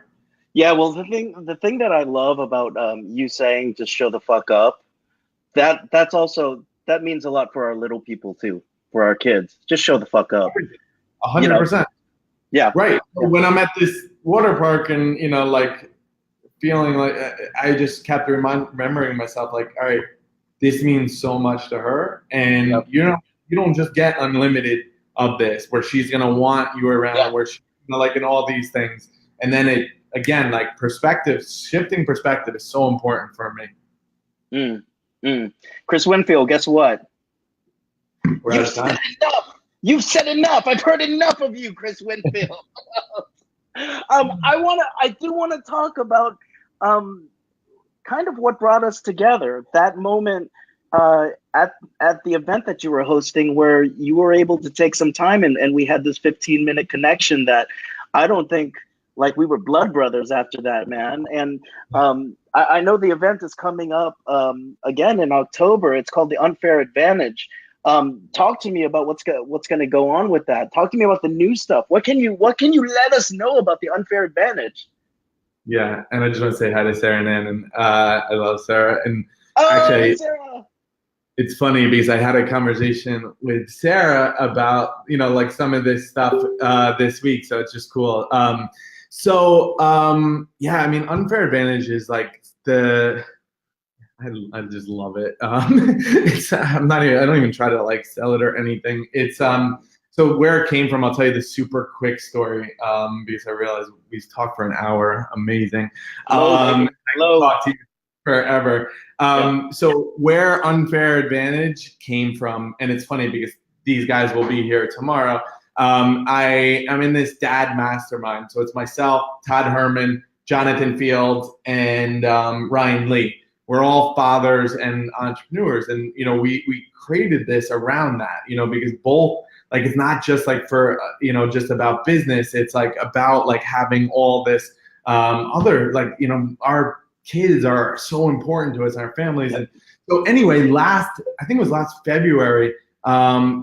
Yeah, well, the thing that I love about you saying just show the fuck up, that means a lot for our little people too, for our kids. Just show the fuck up, you know? 100%. Yeah, Right. yeah, When I'm at this water park, and like, feeling like, I just kept remembering myself, like, all right, this means so much to her, and yep, you don't just get unlimited of this, where she's gonna want you yeah. around, where she, like, in all these things, and then it, again, like, shifting perspective is so important for me. Mm, mm. Chris Winfield, guess what? We're out You've of said time. enough. You've said enough. I've heard enough of you, Chris Winfield. I do want to talk about um, kind of what brought us together. That moment at the event that you were hosting, where you were able to take some time, and we had this 15-minute connection that I don't think, like, we were blood brothers after that, man. And I know the event is coming up again in October. It's called the Unfair Advantage. Talk to me about what's going to go on with that. Talk to me about the new stuff. What can you let us know about the Unfair Advantage? Yeah, and I just want to say hi to Sarah and Ann, and I love Sarah. And Oh, actually, Sarah. It's funny because I had a conversation with Sarah about, like some of this stuff this week, so it's just cool. Yeah, I mean, Unfair Advantage is like I just love it. I don't even try to like sell it or anything. It's so where it came from, I'll tell you the super quick story because I realized we've talked for an hour. Amazing. I could talk to you forever. So where Unfair Advantage came from, and it's funny because these guys will be here tomorrow. I'm in this dad mastermind. So it's myself, Todd Herman, Jonathan Fields, and Ryan Lee. We're all fathers and entrepreneurs, and we created this around that, because both, like, it's not just like for just about business. It's like about like having all this other, like, our kids are so important to us and our families. And so anyway, I think it was last February,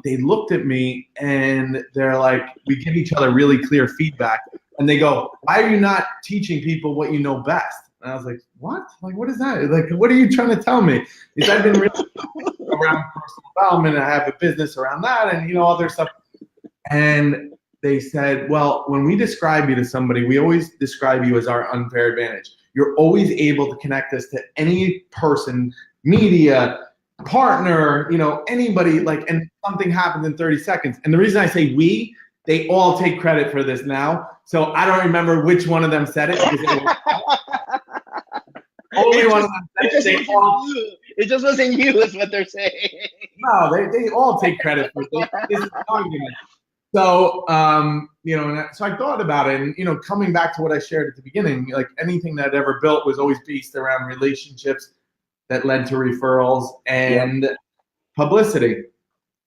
they looked at me and they're like, we give each other really clear feedback, and they go, why are you not teaching people what you know best? And I was like, what? Like, what is that? Like, what are you trying to tell me? Because I've been really around personal development, and I have a business around that, and other stuff. And they said, well, when we describe you to somebody, we always describe you as our unfair advantage. You're always able to connect us to any person, media, partner, anybody, like, and something happens in 30 seconds. And the reason I say we, they all take credit for this now. So I don't remember which one of them said it. Only one of them said it. It just wasn't you, is what they're saying. No, they all take credit for this argument. So, and so I thought about it, and, coming back to what I shared at the beginning, like anything that I'd ever built was always based around relationships that led to referrals and publicity.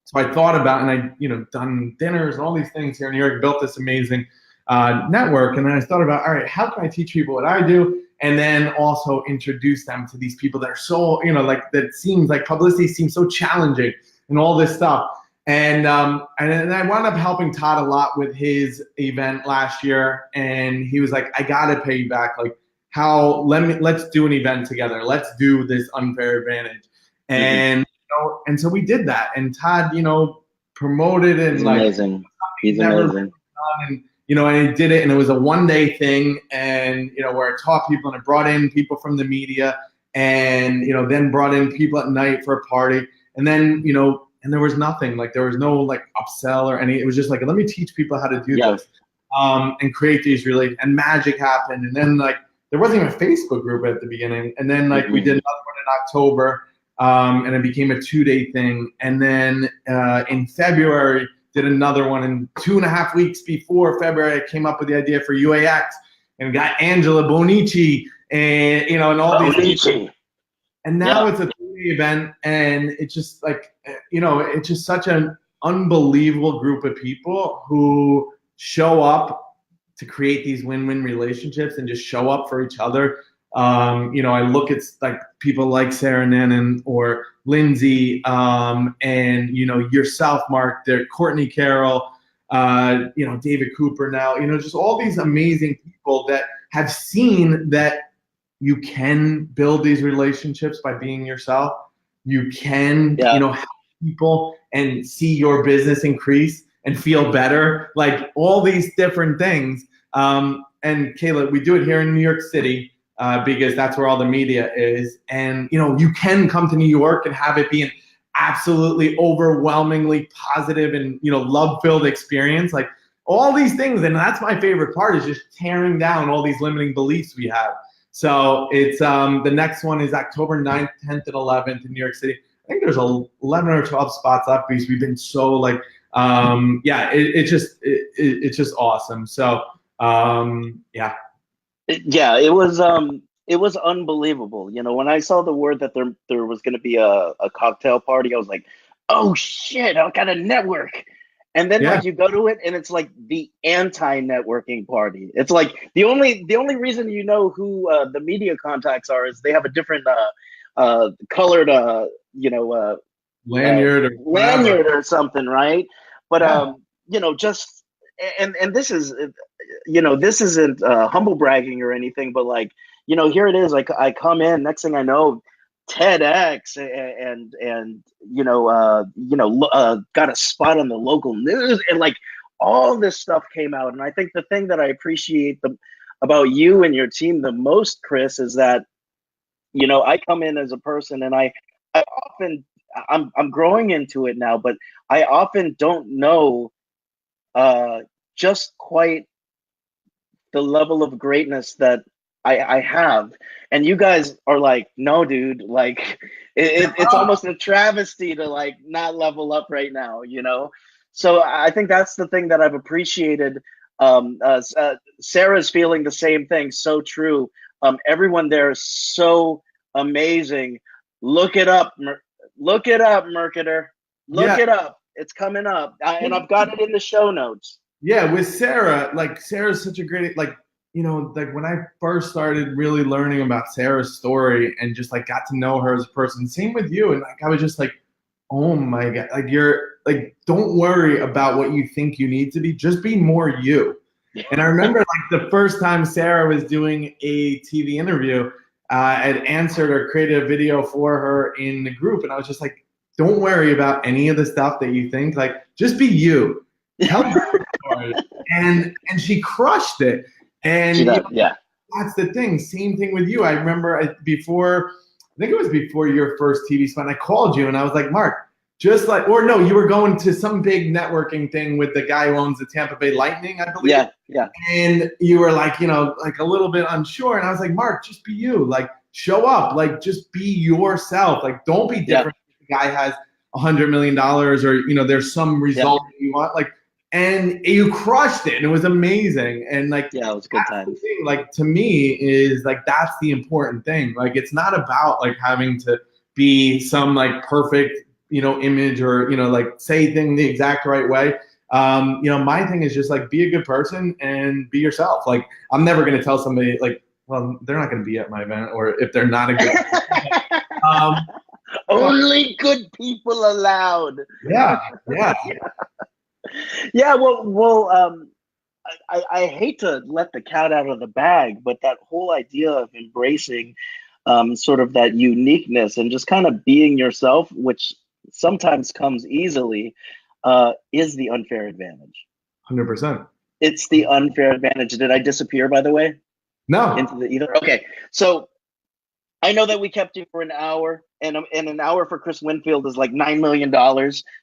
So I thought about, and I, done dinners and all these things here in New York, built this amazing network. And then I thought about, all right, how can I teach people what I do? And then also introduce them to these people that are so, like, that seems like publicity seems so challenging and all this stuff. And then I wound up helping Todd a lot with his event last year. And he was like, I got to pay you back. Like, let's do an event together. Let's do this Unfair Advantage. And, and so we did that. And Todd, promoted and He's like, amazing. He's amazing. And, and I did it, and it was a one-day thing, and where I taught people, and I brought in people from the media, and then brought in people at night for a party, and then and there was nothing, like, there was no like upsell or any. It was just like, let me teach people how to do this, and create these and magic happened, and then like there wasn't even a Facebook group at the beginning, and then like we did another one in October, and it became a 2-day thing, and then in February. Did another one, and 2.5 weeks before February, I came up with the idea for UAX and got Angela Bonici and and all these things. And now it's a 3-day event, and it's just like it's just such an unbelievable group of people who show up to create these win-win relationships and just show up for each other. I look at like people like Sarah Nannon or Lindsay, and yourself, Mark, there, Courtney Carroll, David Cooper now, just all these amazing people that have seen that you can build these relationships by being yourself. You can, help people and see your business increase and feel better, like all these different things. And Kayla, we do it here in New York City. Because that's where all the media is. And, you can come to New York and have it be an absolutely overwhelmingly positive and, love-filled experience. Like all these things. And that's my favorite part, is just tearing down all these limiting beliefs we have. So it's the next one is October 9th, 10th, and 11th in New York City. I think there's 11 or 12 spots left because we've been so like, it's just awesome. So, Yeah, it was it was unbelievable. You know, when I saw the word that there was going to be a cocktail party, I was like, oh shit, I got a network. And then Yeah. like you go to it and it's like the anti-networking party. It's like the only reason you know who the media contacts are is they have a different colored Lanyard or whatever. lanyard or something, right? But Yeah. just and this is this isn't humble bragging or anything, but like here it is. Like I come in, next thing I know, TEDx and got a spot on the local news and like all this stuff came out. And I think the thing that I appreciate about you and your team the most, Chris, is that I come in as a person and I often I'm growing into it now, but I often don't know uh just quite the level of greatness that I have. And you guys are like, no, dude, like it's almost a travesty to like not level up right now. So I think that's the thing that I've appreciated. Sarah's feeling the same thing. So true. Everyone there is so amazing. Look it up. Look it up, Mercator. Look Yeah. it up. It's coming up. And I've got it in the show notes. Yeah, with Sarah, like Sarah's such a great, like, like when I first started really learning about Sarah's story and just like got to know her as a person, same with you. And like I was just like, oh my God, like you're like, don't worry about what you think you need to be, just be more you. And I remember like the first time Sarah was doing a TV interview, I had answered or created a video for her in the group. And I was just like, don't worry about any of the stuff that you think, like just be you. Tell your story. And she crushed it. And She does, yeah. that's the thing. Same thing with you. I remember I think it was before your first TV spot. I called you and I was like, Mark, just like, or no, you were going to some big networking thing with the guy who owns the Tampa Bay Lightning, I believe. Yeah, yeah. And you were like, like a little bit unsure. And I was like, Mark, just be you. Like, show up. Like, just be yourself. Like, don't be different. Yeah. The guy has $100 million or, there's some result that you want. Like, and you crushed it and it was amazing. And like, yeah, it was a good time. Like to me is like, that's the important thing. Like, it's not about like having to be some like perfect, image or, like say thing the exact right way. My thing is just like, be a good person and be yourself. Like, I'm never going to tell somebody like, well, they're not going to be at my event, or if they're not a good only good people allowed. Yeah. Yeah, I hate to let the cat out of the bag, but that whole idea of embracing sort of that uniqueness and just kind of being yourself, which sometimes comes easily, is the unfair advantage. 100%. It's the unfair advantage. Did I disappear, by the way? No. Into the ether? Okay. So I know that we kept you for an hour, and an hour for Chris Winfield is like $9 million.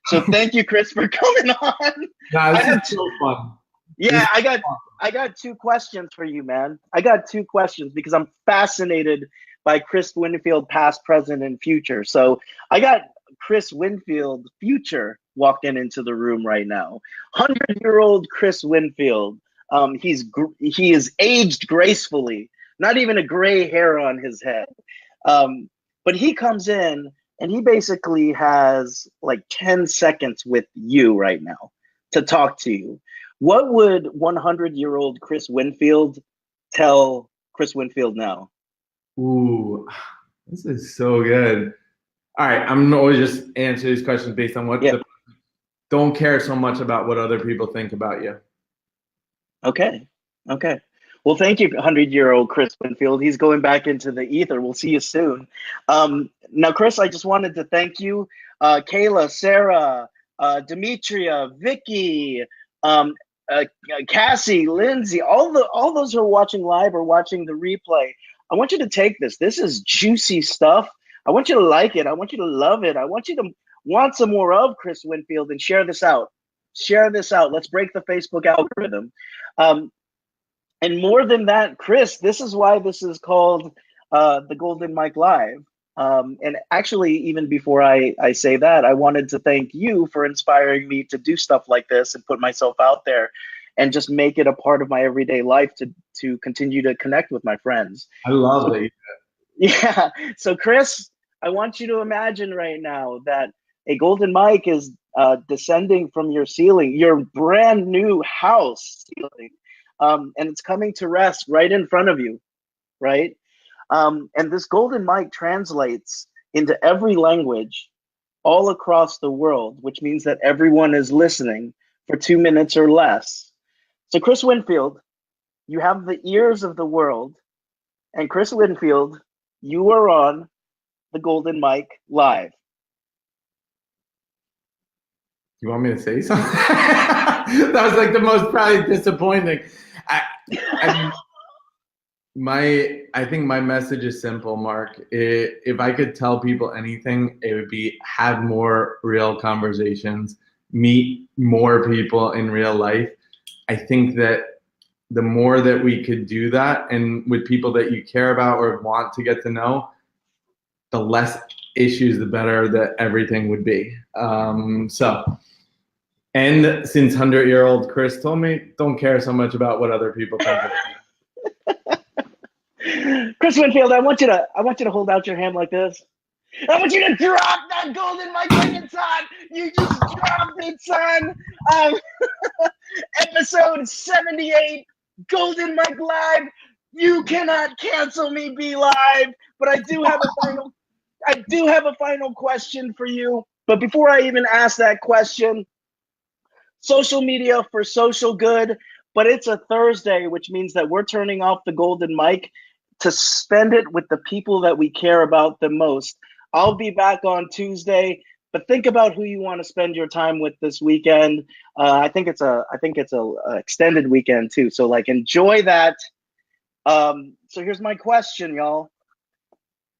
So thank you, Chris, for coming on. Nah, this is so fun. Yeah, I got two questions for you, man. I got two questions because I'm fascinated by Chris Winfield, past, present, and future. So I got Chris Winfield, future, walking into the room right now. 100-year-old Chris Winfield. He is aged gracefully. Not even a gray hair on his head. But he comes in and he basically has like 10 seconds with you right now to talk to you. What would 100-year-old Chris Winfield tell Chris Winfield now? Ooh, this is so good. All right, I'm gonna always just answer these questions based on what don't care so much about what other people think about you. Okay. Well, thank you, 100-year-old Chris Winfield. He's going back into the ether. We'll see you soon. Now, Chris, I just wanted to thank you, Kayla, Sarah, Demetria, Vicky, Cassie, Lindsay, all those who are watching live or watching the replay. I want you to take this. This is juicy stuff. I want you to like it. I want you to love it. I want you to want some more of Chris Winfield and share this out. Share this out. Let's break the Facebook algorithm. And more than that, Chris, this is why this is called the Golden Mike Live. And actually, even before I say that, I wanted to thank you for inspiring me to do stuff like this and put myself out there. and just make it a part of my everyday life to continue to connect with my friends. I love So, that. yeah. So Chris, I want you to imagine right now that a golden mic is descending from your ceiling, your brand new house ceiling, and it's coming to rest right in front of you, right? And this golden mic translates into every language all across the world, which means that everyone is listening for 2 minutes or less. So, Chris Winfield, you have the ears of the world, and Chris Winfield, you are on the Golden Mic Live. You want me to say something? That was like the most probably disappointing. I think my message is simple, Mark. If I could tell people anything, it would be have more real conversations, meet more people in real life. I think that the more that we could do that, and with people that you care about or want to get to know, the less issues, the better that everything would be. And since 100-year-old Chris told me, don't care so much about what other people think of me. Chris Winfield, I want you to hold out your hand like this. I want you to drop that golden mic like it's hot. You just dropped it, son. Episode 78, Golden Mic Live. You cannot cancel me, be live. But I do have a final question for you. But before I even ask that question, social media for social good, but it's a Thursday, which means that we're turning off the golden mic to spend it with the people that we care about the most. I'll be back on Tuesday, but think about who you want to spend your time with this weekend. I think it's a extended weekend too. So like enjoy that. So here's my question, y'all.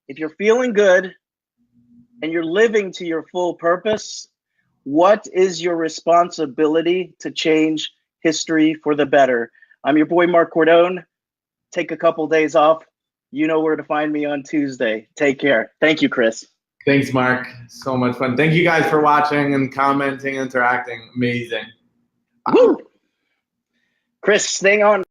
If you're feeling good and you're living to your full purpose, what is your responsibility to change history for the better? I'm your boy, Marc Cordon. Take a couple days off. You know where to find me on Tuesday. Take care. Thank you, Chris. Thanks, Mark. So much fun. Thank you guys for watching and commenting, interacting. Amazing. Woo! Chris, staying on.